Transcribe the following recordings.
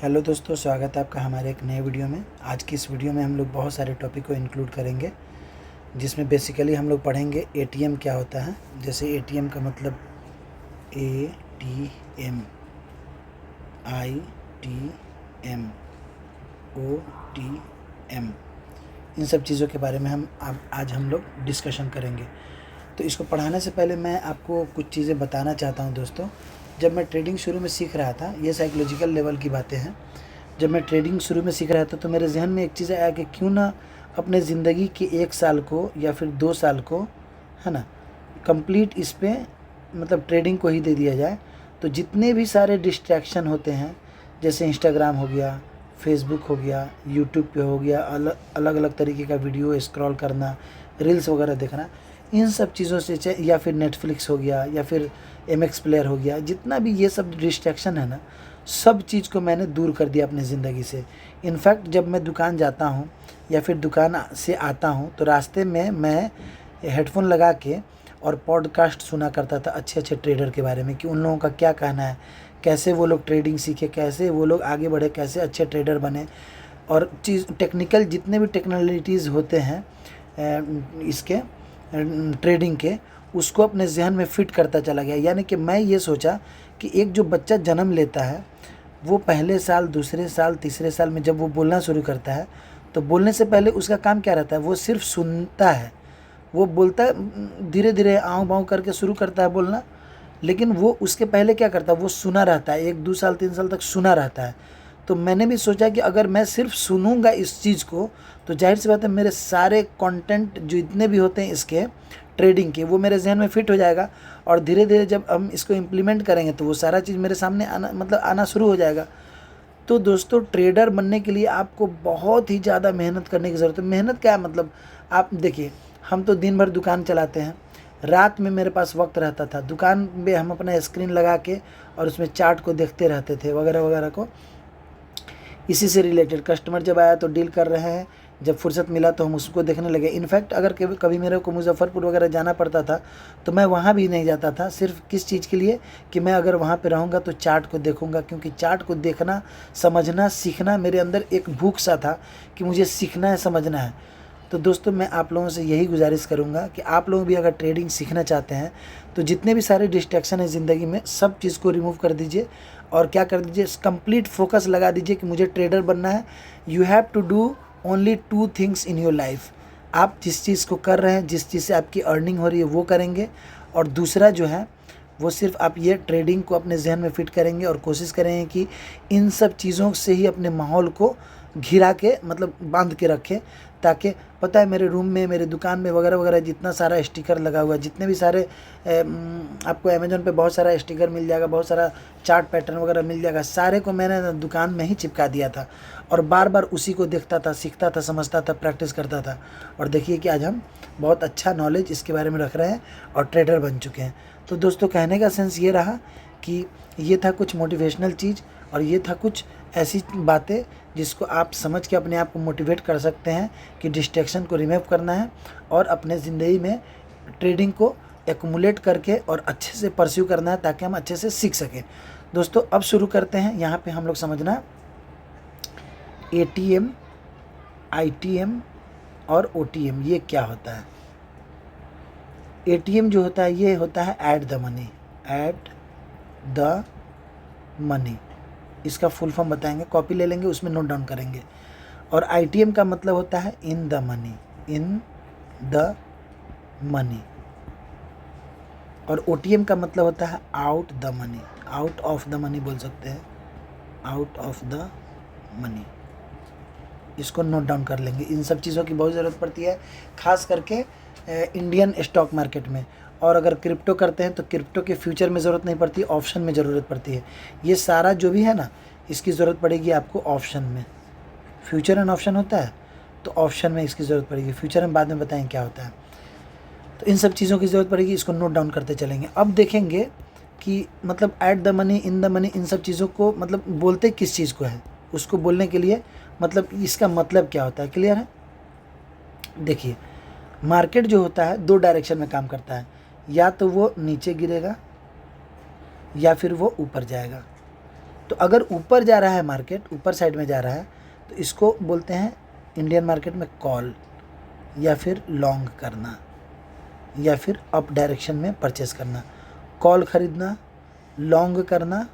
Hello दोस्तों, स्वागत है आपका हमारे एक नए वीडियो में। आज की इस वीडियो में हम लोग बहुत सारे टॉपिक को इंक्लूड करेंगे, जिसमें बेसिकली हम लोग पढ़ेंगे एटीएम क्या होता है। जैसे एटीएम का मतलब एटीएम, आईटीएम, ओटीएम, इन सब चीज़ों के बारे में आज हम लोग डिस्कशन करेंगे। तो इसको पढ़ाने से पहले मैं आपको कुछ चीज़ें बताना चाहता हूं दोस्तों। जब मैं ट्रेडिंग शुरू में सीख रहा था, ये साइकोलॉजिकल लेवल की बातें हैं। जब मैं ट्रेडिंग शुरू में सीख रहा था तो मेरे जहन में एक चीज़ आया कि क्यों ना अपने ज़िंदगी के 1 साल को या फिर 2 साल को, है ना, कंप्लीट इस पे मतलब ट्रेडिंग को ही दे दिया जाए। तो जितने भी सारे डिस्ट्रैक्शन होते हैं, जैसे इंस्टाग्राम हो गया, फेसबुक हो गया, यूट्यूब पे हो गया, अलग अलग तरीके का वीडियो स्क्रॉल करना, रील्स वगैरह देखना, इन सब चीज़ों से या फिर नेटफ्लिक्स हो गया या फिर एमएक्स प्लेयर हो गया, जितना भी ये सब डिस्ट्रैक्शन है ना, सब चीज़ को मैंने दूर कर दिया अपनी ज़िंदगी से। इनफैक्ट जब मैं दुकान जाता हूँ या फिर दुकान से आता हूँ तो रास्ते में मैं हेडफोन लगा के और पॉडकास्ट सुना करता था अच्छे अच्छे ट्रेडर के बारे में, कि उन लोगों का क्या कहना है, कैसे वो लोग ट्रेडिंग सीखे, कैसे वो लोग आगे बढ़े, कैसे अच्छे ट्रेडर बने। और टेक्निकल जितने भी टेक्नोलॉजीज़ होते हैं इसके ट्रेडिंग के, उसको अपने जहन में फिट करता चला गया। यानी कि मैं ये सोचा कि एक जो बच्चा जन्म लेता है, वो पहले साल, दूसरे साल, तीसरे साल में जब वो बोलना शुरू करता है, तो बोलने से पहले उसका काम क्या रहता है? वो सिर्फ सुनता है। वो बोलता है, धीरे धीरे आऊँ बाऊँ करके शुरू करता है बोलना, लेकिन वो उसके पहले क्या करता है? वो सुना रहता है, 1 2 साल 3 साल तक सुना रहता है। तो मैंने भी सोचा कि अगर मैं सिर्फ सुनूंगा इस चीज़ को, तो जाहिर सी बात है मेरे सारे कंटेंट जो इतने भी होते हैं इसके ट्रेडिंग के, वो मेरे जहन में फिट हो जाएगा। और धीरे धीरे जब हम इसको इम्प्लीमेंट करेंगे तो वो सारा चीज़ मेरे सामने आना शुरू हो जाएगा। तो दोस्तों, ट्रेडर बनने के लिए आपको बहुत ही ज़्यादा मेहनत करने की ज़रूरत है। मेहनत क्या है? मतलब आप देखिए, हम तो दिन भर दुकान चलाते हैं, रात में मेरे पास वक्त रहता था, दुकान में हम अपना स्क्रीन लगा के और उसमें चार्ट को देखते रहते थे वगैरह वगैरह को। इसी से रिलेटेड कस्टमर जब आया तो डील कर रहे हैं, जब फुर्सत मिला तो हम उसको देखने लगे। इनफैक्ट अगर कभी मेरे को मुजफ्फरपुर वगैरह जाना पड़ता था तो मैं वहाँ भी नहीं जाता था, सिर्फ किस चीज़ के लिए कि मैं अगर वहाँ पे रहूँगा तो चार्ट को देखूँगा, क्योंकि चार्ट को देखना, समझना, सीखना, मेरे अंदर एक भूख सा था कि मुझे सीखना है, समझना है। तो दोस्तों, मैं आप लोगों से यही गुजारिश करूँगा कि आप लोग भी अगर ट्रेडिंग सीखना चाहते हैं तो जितने भी सारे डिस्ट्रैक्शन है ज़िंदगी में, सब चीज़ को रिमूव कर दीजिए और क्या कर दीजिए, कंप्लीट फोकस लगा दीजिए कि मुझे ट्रेडर बनना है। You have to do only 2 things in your life. आप जिस चीज़ को कर रहे हैं, जिस चीज़ से आपकी अर्निंग हो रही है, वो करेंगे। और दूसरा जो है वो सिर्फ आप ये ट्रेडिंग को अपने जहन में फिट करेंगे और कोशिश करेंगे कि इन सब चीज़ों से ही अपने माहौल को घिरा के, मतलब बांध के रखें, ताकि पता है मेरे रूम में, मेरे दुकान में वगैरह वगैरह जितना सारा स्टिकर लगा हुआ है, जितने भी सारे आपको अमेज़न पे बहुत सारा स्टिकर मिल जाएगा, बहुत सारा चार्ट पैटर्न वगैरह मिल जाएगा, सारे को मैंने दुकान में ही चिपका दिया था और बार बार उसी को देखता था, सीखता था, समझता था, प्रैक्टिस करता था। और देखिए कि आज हम बहुत अच्छा नॉलेज इसके बारे में रख रहे हैं और ट्रेडर बन चुके हैं। तो दोस्तों, कहने का सेंस ये रहा कि ये था कुछ मोटिवेशनल चीज़ और ये था कुछ ऐसी बातें जिसको आप समझ के अपने आप को मोटिवेट कर सकते हैं कि डिस्ट्रैक्शन को रिमूव करना है और अपने ज़िंदगी में ट्रेडिंग को एक्युमुलेट करके और अच्छे से परस्यू करना है, ताकि हम अच्छे से सीख सकें। दोस्तों, अब शुरू करते हैं। यहाँ पे हम लोग समझना एटीएम, आईटीएम और ओटीएम ये क्या होता है। एटीएम जो होता है ये होता है add the money, add the money, इसका फुल फॉर्म बताएंगे, कॉपी ले लेंगे, उसमें नोट डाउन करेंगे। और आईटीएम का मतलब होता है इन the money, in the money. और ओटीएम का मतलब होता है out the money, out of the money बोल सकते हैं, आउट ऑफ द मनी। इसको नोट डाउन कर लेंगे। इन सब चीज़ों की बहुत ज़रूरत पड़ती है, खास करके इंडियन स्टॉक मार्केट में। और अगर क्रिप्टो करते हैं तो क्रिप्टो के फ्यूचर में ज़रूरत नहीं पड़ती, ऑप्शन में ज़रूरत पड़ती है। ये सारा जो भी है ना, इसकी ज़रूरत पड़ेगी आपको ऑप्शन में। फ्यूचर एंड ऑप्शन होता है तो ऑप्शन में इसकी ज़रूरत पड़ेगी। फ्यूचर हम बाद में बताएं क्या होता है। तो इन सब चीज़ों की ज़रूरत पड़ेगी, इसको नोट डाउन करते चलेंगे। अब देखेंगे कि मतलब at the money, in the money, इन सब चीज़ों को मतलब बोलते किस चीज़ को है, उसको बोलने के लिए मतलब इसका मतलब क्या होता है। क्लियर है? देखिए, मार्केट जो होता है 2 डायरेक्शन में काम करता है, या तो वो नीचे गिरेगा या फिर वो ऊपर जाएगा। तो अगर ऊपर जा रहा है मार्केट, ऊपर साइड में जा रहा है, तो इसको बोलते हैं इंडियन मार्केट में कॉल, या फिर लॉन्ग करना, या फिर अप डायरेक्शन में परचेस करना। कॉल खरीदना, लॉन्ग करना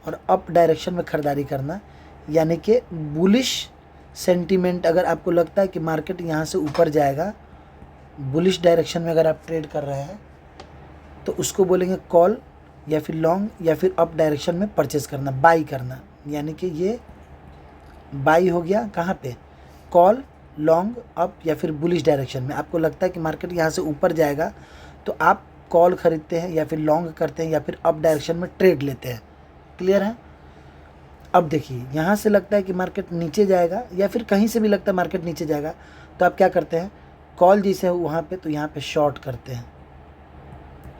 और अप डायरेक्शन में खरीदारी करना, यानी कि बुलिश सेंटीमेंट अगर आपको लगता है कि मार्केट यहाँ से ऊपर जाएगा, बुलिश डायरेक्शन में अगर आप ट्रेड कर रहे हैं, तो उसको बोलेंगे कॉल, या फिर लॉन्ग, या फिर अप डायरेक्शन में परचेस करना, बाई करना। यानी कि ये बाई हो गया कहाँ पे, कॉल, लॉन्ग, अप या फिर बुलिश डायरेक्शन में। आपको लगता है कि मार्केट यहाँ से ऊपर जाएगा तो आप कॉल खरीदते हैं, या फिर लॉन्ग करते हैं, या फिर अप डायरेक्शन में ट्रेड लेते हैं। क्लियर है? अब देखिए, यहाँ से लगता है कि मार्केट नीचे जाएगा, या फिर कहीं से भी लगता है मार्केट नीचे जाएगा, तो आप क्या करते हैं, कॉल जैसे है वहाँ पे, तो यहाँ पे शॉर्ट करते हैं,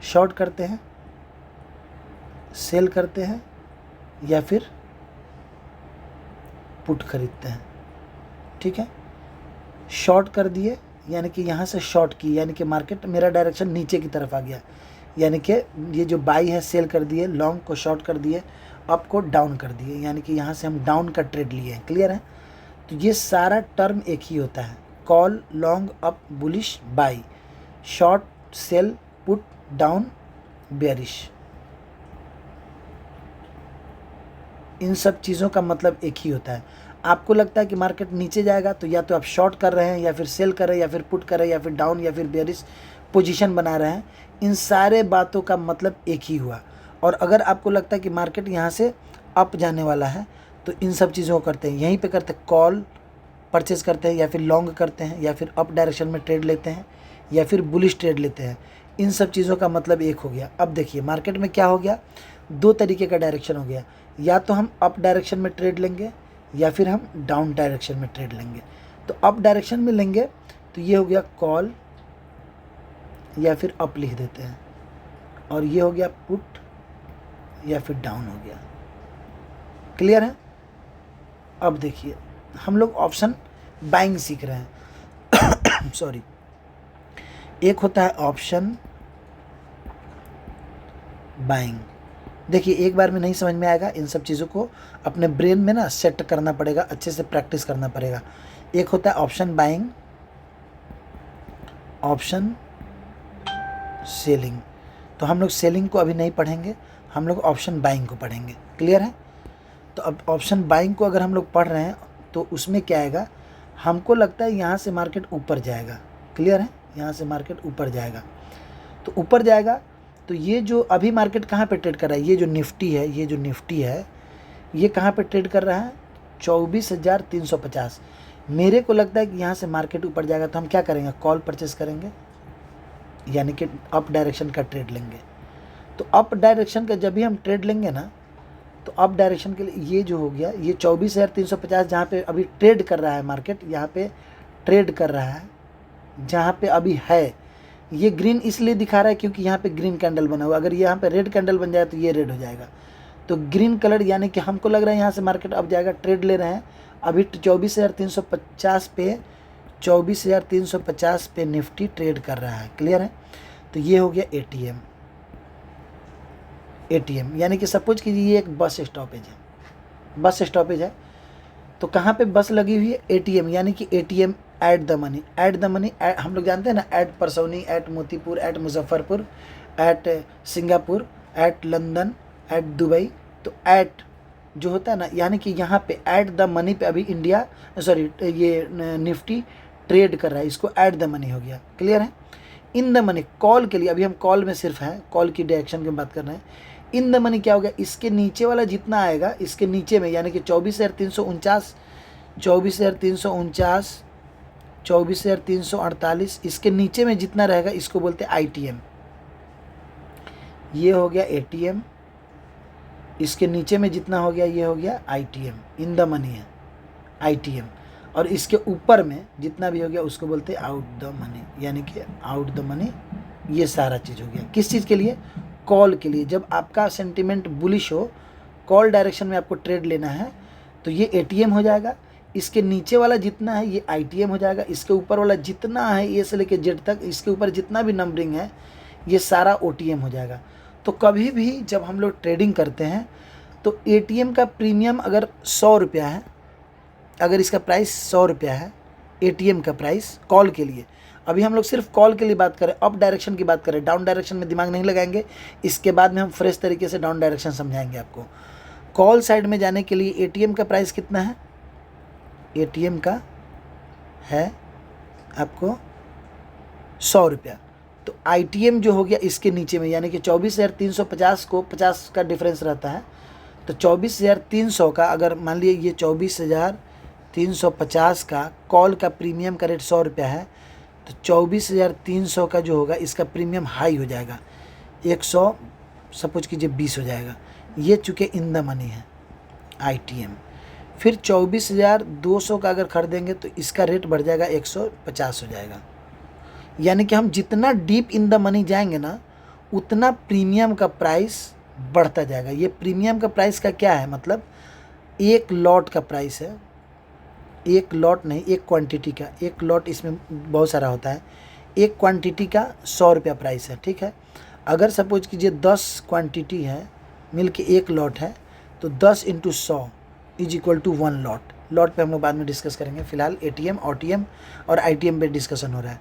शॉर्ट करते हैं, सेल करते हैं, या फिर पुट खरीदते हैं। ठीक है, शॉर्ट कर दिए, यानी कि यहाँ से शॉर्ट की, यानी कि मार्केट मेरा डायरेक्शन नीचे की तरफ आ गया, यानी कि ये जो बाई है सेल कर दिए, लॉन्ग को शॉर्ट कर दिए, अप को डाउन कर दिए, यानी कि यहाँ से हम डाउन का ट्रेड लिए हैं। क्लियर है? तो ये सारा टर्म एक ही होता है, call, long, up, bullish, buy, short, sell, put, down, bearish. इन सब चीज़ों का मतलब एक ही होता है। आपको लगता है कि मार्केट नीचे जाएगा, तो या तो आप शॉर्ट कर रहे हैं, या फिर सेल कर रहे हैं, या फिर पुट कर रहे हैं, या फिर डाउन या फिर बेयरिश पोजीशन बना रहे हैं। इन सारे बातों का मतलब एक ही हुआ। और अगर आपको लगता है कि मार्केट यहाँ से अप जाने वाला है, तो इन सब चीज़ों को करते हैं, यहीं पे करते हैं, कॉल परचेज करते हैं, या फिर लॉन्ग करते हैं, या फिर अप डायरेक्शन में ट्रेड लेते हैं, या फिर बुलिश ट्रेड लेते हैं। इन सब चीज़ों का मतलब एक हो गया। अब देखिए मार्केट में क्या हो गया, दो तरीके का डायरेक्शन हो गया, या तो हम अप डायरेक्शन में ट्रेड लेंगे, या फिर हम डाउन डायरेक्शन में ट्रेड लेंगे। तो अप डायरेक्शन में लेंगे तो ये हो गया कॉल, या फिर अप लिख देते हैं, और ये हो गया पुट, या फिर डाउन हो गया। क्लियर है? अब देखिए हम लोग ऑप्शन बाइंग सीख रहे हैं सॉरी। एक होता है ऑप्शन बाइंग। देखिए एक बार में नहीं समझ में आएगा, इन सब चीज़ों को अपने ब्रेन में ना सेट करना पड़ेगा, अच्छे से प्रैक्टिस करना पड़ेगा। एक होता है ऑप्शन बाइंग, ऑप्शन सेलिंग। तो हम लोग सेलिंग को अभी नहीं पढ़ेंगे, हम लोग ऑप्शन बाइंग को पढ़ेंगे। क्लियर है? तो अब ऑप्शन बाइंग को अगर हम लोग पढ़ रहे हैं तो उसमें क्या आएगा, हमको लगता है यहाँ से मार्केट ऊपर जाएगा। क्लियर है? यहाँ से मार्केट ऊपर जाएगा, तो ऊपर जाएगा तो ये जो अभी मार्केट कहाँ पे ट्रेड कर रहा है, ये जो निफ्टी है, ये जो निफ्टी है ये कहाँ पे ट्रेड कर रहा है, 24,350। मेरे को लगता है कि यहाँ से मार्केट ऊपर जाएगा, तो हम क्या करेंगे, कॉल परचेस करेंगे, यानी कि अप डायरेक्शन का ट्रेड लेंगे। तो अप डायरेक्शन का जब भी हम ट्रेड लेंगे ना, तो अप डायरेक्शन के लिए ये जो हो गया, ये 24,350 जहाँ पे अभी ट्रेड कर रहा है मार्केट, यहाँ पे ट्रेड कर रहा है जहाँ पे अभी है, ये ग्रीन इसलिए दिखा रहा है क्योंकि यहाँ पे ग्रीन कैंडल बना हुआ। अगर यहाँ पे रेड कैंडल बन जाए तो ये रेड हो जाएगा। तो ग्रीन कलर, यानी कि हमको लग रहा है यहाँ से मार्केट अब जाएगा, ट्रेड ले रहे हैं अभी 24,350 पे, 24,350 पे निफ्टी ट्रेड कर रहा है। क्लियर है? तो ये हो गया एटीएम। एटीएम यानी कि सपोज कीजिए ये एक बस स्टॉपेज है, बस स्टॉपेज है, तो कहाँ पे बस लगी हुई है, एटीएम, यानी कि ATM add the money. Add the money हम लोग जानते हैं ना, at Parsauni, at Motipur, at Muzaffarpur, at Singapore, at London, at Dubai. तो ऐट जो होता है ना, यानी कि यहाँ पे ऐट द मनी पे अभी इंडिया सॉरी ये निफ्टी ट्रेड कर रहा है, इसको ऐट द मनी हो गया। क्लियर है? इन द मनी कॉल के लिए, अभी हम कॉल में सिर्फ हैं, कॉल की डायरेक्शन की बात कर रहे हैं। इन द मनी क्या हो गया, इसके नीचे वाला जितना आएगा, इसके नीचे में, यानी कि 24,349, 24,349, 24,348, इसके नीचे में जितना रहेगा इसको बोलते हैं आईटीएम। ये हो गया एटीएम, इसके नीचे में जितना हो गया ये हो गया आईटीएम। इन द मनी है आईटीएम, और इसके ऊपर में जितना भी हो गया उसको बोलते हैं आउट द मनी, यानी कि आउट द मनी। ये सारा चीज़ हो गया किस चीज़ के लिए, कॉल के लिए। जब आपका सेंटिमेंट बुलिश हो, कॉल डायरेक्शन में आपको ट्रेड लेना है, तो ये एटीएम हो जाएगा। इसके नीचे वाला जितना है ये आईटीएम हो जाएगा। इसके ऊपर वाला जितना है ए से लेके जेड तक, इसके ऊपर जितना भी नंबरिंग है ये सारा ओटीएम हो जाएगा। तो कभी भी जब हम लोग ट्रेडिंग करते हैं तो एटीएम का प्रीमियम अगर 100 रुपया है, अगर इसका प्राइस 100 रुपया है एटीएम का प्राइस कॉल के लिए, अभी हम लोग सिर्फ कॉल के लिए बात करें, अप डायरेक्शन की बात करें, डाउन डायरेक्शन में दिमाग नहीं लगाएंगे, इसके बाद में हम फ्रेश तरीके से डाउन डायरेक्शन समझाएंगे आपको। कॉल साइड में जाने के लिए एटीएम का प्राइस कितना है, एटीएम का है आपको 100 रुपया। तो आईटीएम जो हो गया इसके नीचे में, यानी कि 24,350 को 50 का डिफरेंस रहता है, तो 24,300 का, अगर मान लिए ये 24,350 का कॉल का प्रीमियम का रेट 100 रुपया है, तो 24,300 का जो होगा इसका प्रीमियम हाई हो जाएगा, 100 सपोज कीजिए 20 हो जाएगा। ये चूँकि इन द मनी है आईटीएम। फिर 24,200 का अगर खरीदेंगे तो इसका रेट बढ़ जाएगा 150 हो जाएगा। यानी कि हम जितना डीप इन द मनी जाएंगे ना, उतना प्रीमियम का प्राइस बढ़ता जाएगा। ये प्रीमियम का प्राइस का क्या है, मतलब एक लॉट का प्राइस है, एक लॉट नहीं, एक क्वांटिटी का, एक लॉट इसमें बहुत सारा होता है, एक क्वांटिटी का 100 रुपया प्राइस है, ठीक है। अगर सपोज कीजिए 10 क्वांटिटी है मिल के एक लॉट है, तो 10 × 100 is equal to 1 lot. Lot पे हम लोग बाद में डिस्कस करेंगे, फिलहाल एटीएम, ओटीएम और आईटीएम पे डिस्कशन हो रहा है।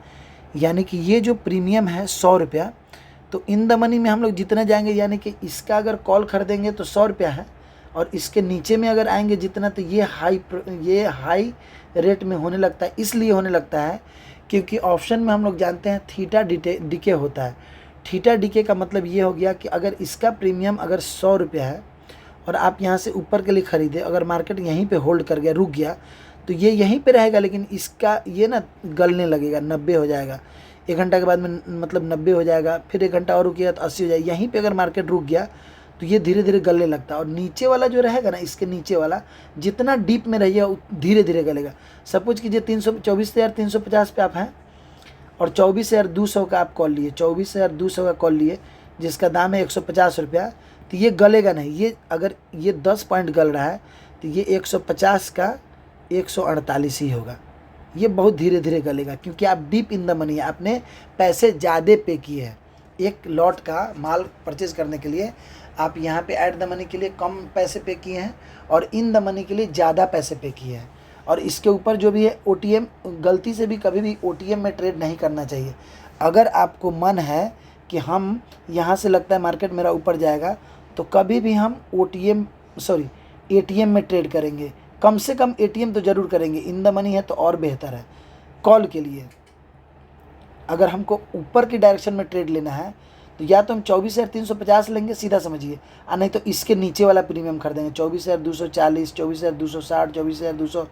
यानी कि ये जो प्रीमियम है 100 रुपया, तो इन द मनी में हम लोग जितना जाएंगे, यानी कि इसका अगर कॉल खरीदेंगे तो 100 रुपया है, और इसके नीचे में अगर आएंगे जितना, तो ये हाई रेट में होने लगता है। इसलिए होने लगता है क्योंकि ऑप्शन में हम लोग जानते हैं थीटा डीके होता है। थीटा डीके का मतलब ये हो गया कि अगर इसका प्रीमियम अगर 100 रुपया है और आप यहाँ से ऊपर के लिए ख़रीदे, अगर मार्केट यहीं पे होल्ड कर गया, रुक गया, तो ये यहीं पे रहेगा, लेकिन इसका ये ना गलने लगेगा, 90 हो जाएगा, 1 घंटा के बाद में मतलब 90 हो जाएगा, फिर 1 घंटा और रुकिएगा तो 80 हो जाएगा। यहीं पे अगर मार्केट रुक गया तो ये धीरे धीरे गलने लगता है। और नीचे वाला जो रहेगा ना, इसके नीचे वाला जितना डीप में रहिए धीरे धीरे गलेगा। सपोज कीजिए 24,350 पे आप हैं और 24,200 का आप कॉल लिए, 24,200 का कॉल लिए, जिसका दाम है 150 रुपया, तो ये गलेगा नहीं। ये अगर ये 10 पॉइंट गल रहा है तो ये 150 का 148 ही होगा। ये बहुत धीरे धीरे गलेगा क्योंकि आप डीप इन द मनी है, आपने पैसे ज़्यादा पे किए हैं। एक लॉट का माल परचेज करने के लिए आप यहाँ पे ऐड द मनी के लिए कम पैसे पे किए हैं और इन द मनी के लिए ज़्यादा पैसे पे किए हैं। और इसके ऊपर जो भी है ओटीएम, गलती से भी कभी भी ओटीएम में ट्रेड नहीं करना चाहिए। अगर आपको मन है कि हम यहाँ से लगता है मार्केट मेरा ऊपर जाएगा, तो कभी भी हम एटीएम में ट्रेड करेंगे। कम से कम एटीएम तो ज़रूर करेंगे, इन द मनी है तो और बेहतर है। कॉल के लिए अगर हमको ऊपर की डायरेक्शन में ट्रेड लेना है तो या तो हम 24,350 लेंगे, सीधा समझिए, और नहीं तो इसके नीचे वाला प्रीमियम खरीदेंगे, 24,240, 24,260, 24,200,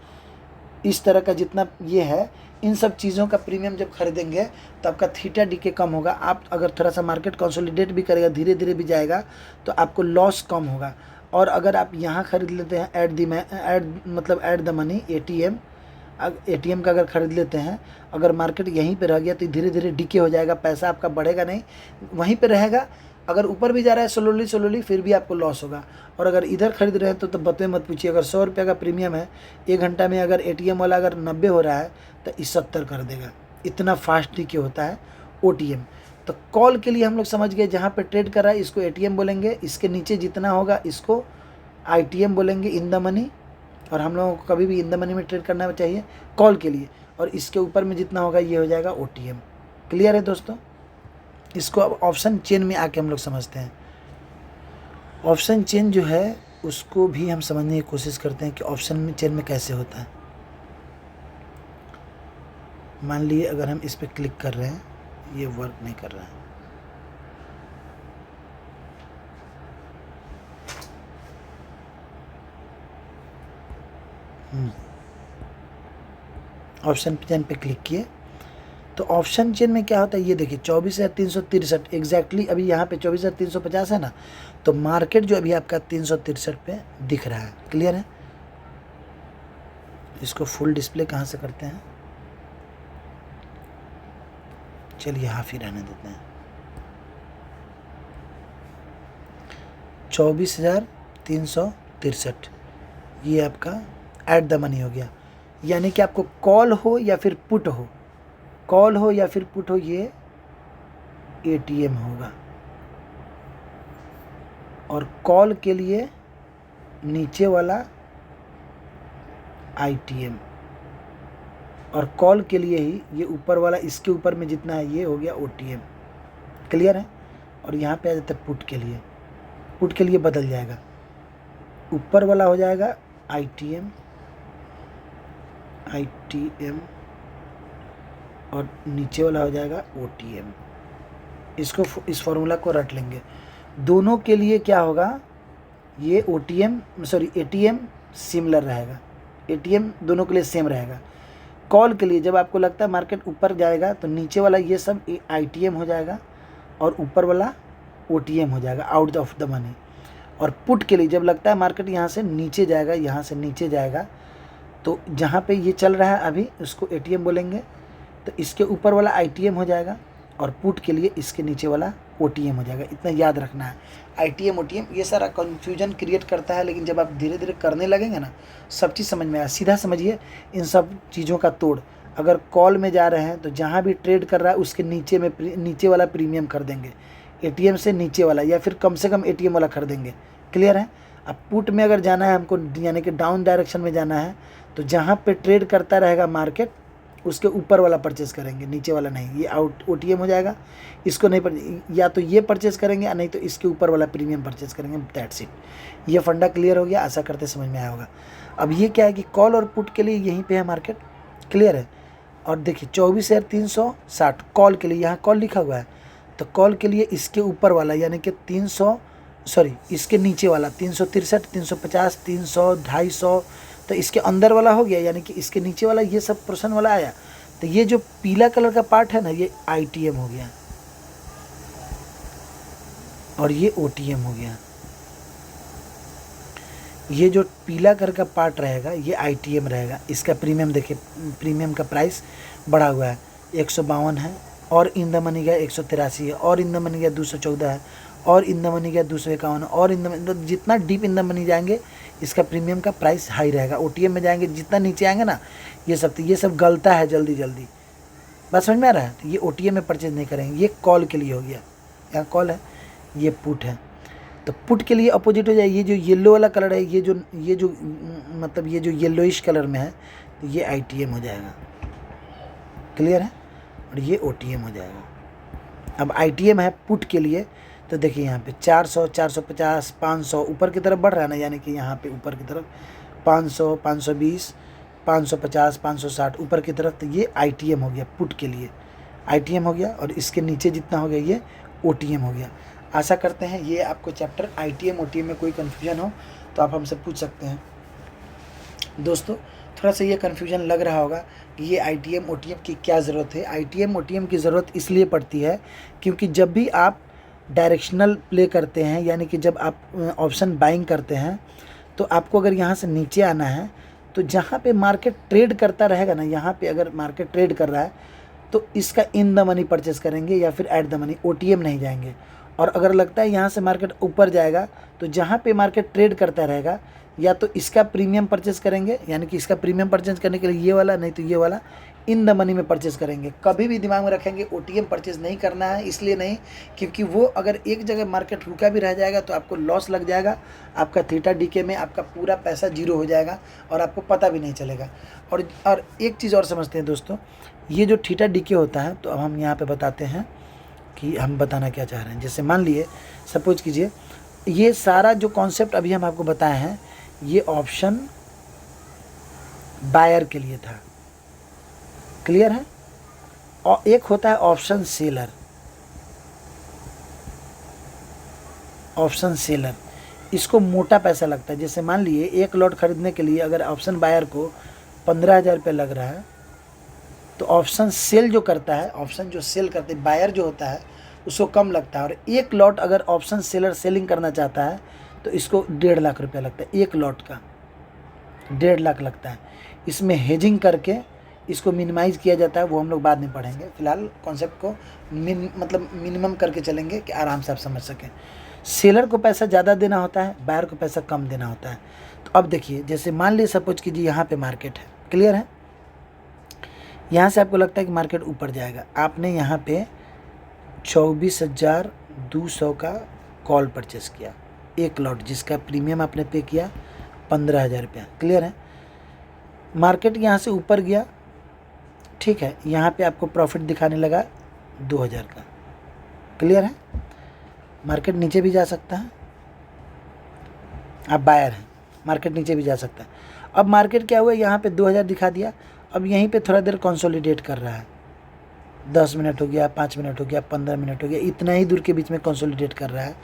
इस तरह का जितना ये है, इन सब चीज़ों का प्रीमियम जब खरीदेंगे तो आपका थीटा डीके कम होगा। आप अगर थोड़ा सा मार्केट कंसोलिडेट भी करेगा, धीरे धीरे भी जाएगा, तो आपको लॉस कम होगा। और अगर आप यहाँ खरीद लेते हैं ऐड द मनी एटीएम का अगर ख़रीद लेते हैं, अगर मार्केट यहीं पे रह गया तो धीरे धीरे डीके हो जाएगा, पैसा आपका बढ़ेगा नहीं, वहीं पे रहेगा। अगर ऊपर भी जा रहा है स्लोली फिर भी आपको लॉस होगा। और अगर इधर खरीद रहे हैं तो बातें मत पूछिए। अगर 100 रुपये का प्रीमियम है, 1 घंटा में अगर एटीएम वाला अगर 90 हो रहा है तो इस 70 कर देगा। इतना फास्ट डीके होता है ओटीएम। तो कॉल के लिए हम लोग समझ गए, जहाँ पे ट्रेड कर रहा है इसको एटीएम बोलेंगे, इसके नीचे जितना होगा इसको आईटीएम बोलेंगे, इन द मनी। और हम लोगों को कभी भी इन द मनी में ट्रेड करना चाहिए कॉल के लिए, और इसके ऊपर में जितना होगा ये हो जाएगा ओटीएम। क्लियर है दोस्तों? इसको अब ऑप्शन चेन में आके हम लोग समझते हैं। ऑप्शन चेन जो है उसको भी हम समझने की कोशिश करते हैं कि ऑप्शन चेन में कैसे होता है। मान लिए अगर हम इस पर क्लिक कर रहे हैं, ये वर्क नहीं कर रहा है, ऑप्शन चेन पे क्लिक किए तो ऑप्शन चेन में क्या होता है ये देखिए, 24,363 एग्जैक्टली। अभी यहाँ पे 24,350 है ना, तो मार्केट जो अभी आपका 363 पे दिख रहा है। क्लियर है? इसको फुल डिस्प्ले कहाँ से करते हैं, चलिए हाफ ही रहने देते हैं। 24,363 ये आपका ऐड द मनी हो गया। यानी कि आपको कॉल हो या फिर पुट हो, ये एटीएम होगा। और कॉल के लिए नीचे वाला ITM, और कॉल के लिए ही ये ऊपर वाला, इसके ऊपर में जितना है ये हो गया OTM। क्लियर है? और यहाँ पे आ जाता है पुट के लिए। पुट के लिए बदल जाएगा, ऊपर वाला हो जाएगा ITM और नीचे वाला हो जाएगा OTM। इसको, इस फॉर्मूला को रट लेंगे। दोनों के लिए क्या होगा, ये ATM सिमिलर रहेगा, ATM दोनों के लिए सेम रहेगा। कॉल के लिए जब आपको लगता है मार्केट ऊपर जाएगा तो नीचे वाला ये सब ITM हो जाएगा और ऊपर वाला OTM हो जाएगा, आउट ऑफ द मनी। और पुट के लिए जब लगता है मार्केट यहाँ से नीचे जाएगा, यहाँ से नीचे जाएगा, तो जहाँ पे ये चल रहा है अभी उसको ATM बोलेंगे, तो इसके ऊपर वाला ITM हो जाएगा और पुट के लिए इसके नीचे वाला OTM हो जाएगा। इतना याद रखना है। ITM OTM ये सारा कन्फ्यूजन क्रिएट करता है, लेकिन जब आप धीरे धीरे करने लगेंगे ना, सब चीज़ समझ में आएगा। सीधा समझिए इन सब चीज़ों का तोड़। अगर कॉल में जा रहे हैं तो जहाँ भी ट्रेड कर रहा है उसके नीचे में नीचे वाला प्रीमियम कर देंगे, ATM से नीचे वाला, या फिर कम से कम ATM वाला कर देंगे। क्लियर है? अब पुट में अगर जाना है हमको, यानी कि डाउन डायरेक्शन में जाना है, तो जहाँ पे ट्रेड करता रहेगा मार्केट उसके ऊपर वाला परचेस करेंगे, नीचे वाला नहीं। ये OTM हो जाएगा, इसको नहीं या तो ये परचेस करेंगे या नहीं तो इसके ऊपर वाला प्रीमियम परचेस करेंगे। That's it. ये फंडा क्लियर हो गया, आशा करते समझ में आया होगा। अब ये क्या है कि कॉल और पुट के लिए यहीं पे है मार्केट। क्लियर है? और देखिए 24,360 कॉल के लिए, यहाँ कॉल लिखा हुआ है, तो कॉल के लिए इसके ऊपर वाला यानी कि इसके नीचे वाला 363, 350, 300, 250, तो इसके अंदर वाला हो गया, यानी कि इसके नीचे वाला ये सब पोर्शन वाला आया। तो ये जो पीला कलर का पार्ट है ना, ये ITM हो गया और ये OTM हो गया। ये जो पीला कलर का पार्ट रहेगा ये ITM रहेगा। इसका प्रीमियम देखिए, प्रीमियम का प्राइस बढ़ा हुआ है, 152 है, और इन द मनी गया 183 है, और इन द मनी गया 214 है, और इन द मनी गया 251 है, और इन द जितना डीप इन द मनी जाएंगे इसका प्रीमियम का प्राइस हाई रहेगा। OTM में जाएंगे जितना नीचे आएंगे ना, ये सब गलता है जल्दी। बात समझ में आ रहा है? तो ये OTM में परचेज नहीं करेंगे। ये कॉल के लिए हो गया, यहाँ कॉल है, ये पुट है। तो पुट के लिए अपोजिट हो जाए, ये जो येलो वाला कलर है, ये जो मतलब ये जो येलोइश कलर में है, तो ये ITM हो जाएगा। क्लियर है? और ये OTM हो जाएगा। अब ITM है पुट के लिए, तो देखिए यहाँ पे 400, 450, 500 ऊपर की तरफ बढ़ रहा है ना, यानी कि यहाँ पे ऊपर की तरफ 500, 520, 550, 560 ऊपर की तरफ, तो ये ITM हो गया पुट के लिए, ITM हो गया। और इसके नीचे जितना हो गया ये OTM हो गया। आशा करते हैं ये आपको चैप्टर ITM OTM में कोई कन्फ्यूजन हो तो आप हमसे पूछ सकते हैं। दोस्तों थोड़ा सा ये कन्फ्यूजन लग रहा होगा कि ये ITM OTM की क्या ज़रूरत है। ITM OTM की ज़रूरत इसलिए पड़ती है क्योंकि जब भी आप डायरेक्शनल प्ले करते हैं, यानी कि जब आप ऑप्शन बाइंग करते हैं, तो आपको अगर यहाँ से नीचे आना है, तो जहाँ पे मार्केट ट्रेड करता रहेगा ना, यहाँ पे अगर मार्केट ट्रेड कर रहा है तो इसका इन द मनी परचेस करेंगे या फिर एट द मनी, OTM नहीं जाएंगे। और अगर लगता है यहाँ से मार्केट ऊपर जाएगा तो जहाँ पे मार्केट ट्रेड करता रहेगा या तो इसका प्रीमियम परचेस करेंगे, यानी कि इसका प्रीमियम परचेस करने के लिए ये वाला, नहीं तो ये वाला इन द मनी में परचेस करेंगे। कभी भी दिमाग में रखेंगे OTM परचेस नहीं करना है, इसलिए नहीं क्योंकि वो अगर एक जगह मार्केट रुका भी रह जाएगा तो आपको लॉस लग जाएगा, आपका थीटा डीके में आपका पूरा पैसा जीरो हो जाएगा और आपको पता भी नहीं चलेगा। और एक चीज़ और समझते हैं दोस्तों, ये जो थीटा डीके होता है, तो अब हम यहाँ पर बताते हैं कि हम बताना क्या चाह रहे हैं। जैसे मान लिए, सपोज कीजिए, ये सारा जो कॉन्सेप्ट अभी हम आपको बताए हैं ये ऑप्शन बायर के लिए था। क्लियर है? और एक होता है ऑप्शन सेलर। ऑप्शन सेलर इसको मोटा पैसा लगता है। जैसे मान लिए एक लॉट खरीदने के लिए अगर ऑप्शन बायर को 15,000 रुपये लग रहा है, तो ऑप्शन सेल जो करता है, ऑप्शन जो सेल करते बायर जो होता है उसको कम लगता है। और एक लॉट अगर ऑप्शन सेलर सेलिंग करना चाहता है तो इसको 1.5 लाख रुपया लगता है। एक लॉट का 1.5 लाख लगता है। इसमें हेजिंग करके इसको मिनिमाइज़ किया जाता है, वो हम लोग बाद में पढ़ेंगे। फिलहाल कॉन्सेप्ट को मिनिमम करके चलेंगे कि आराम से आप समझ सकें। सेलर को पैसा ज़्यादा देना होता है, बायर को पैसा कम देना होता है। तो अब देखिए, जैसे मान लीजिए सपोज कीजिए यहाँ पे मार्केट है, क्लियर है, यहाँ से आपको लगता है कि मार्केट ऊपर जाएगा, आपने यहाँ पे 24,200 का कॉल परचेस किया, एक लॉट जिसका प्रीमियम आपने पे किया 15,000 रुपया। क्लियर है। मार्केट यहाँ से ऊपर गया, ठीक है, यहाँ पे आपको प्रॉफिट दिखाने लगा 2,000 का। क्लियर है। मार्केट नीचे भी जा सकता है, आप बायर हैं, मार्केट नीचे भी जा सकता है। अब मार्केट क्या हुआ, यहाँ पे 2,000 दिखा दिया, अब यहीं पे थोड़ा देर कंसोलिडेट कर रहा है। 10 मिनट हो गया, 5 मिनट हो गया, 15 मिनट हो गया, इतना ही दूर के बीच में कंसोलिडेट कर रहा है।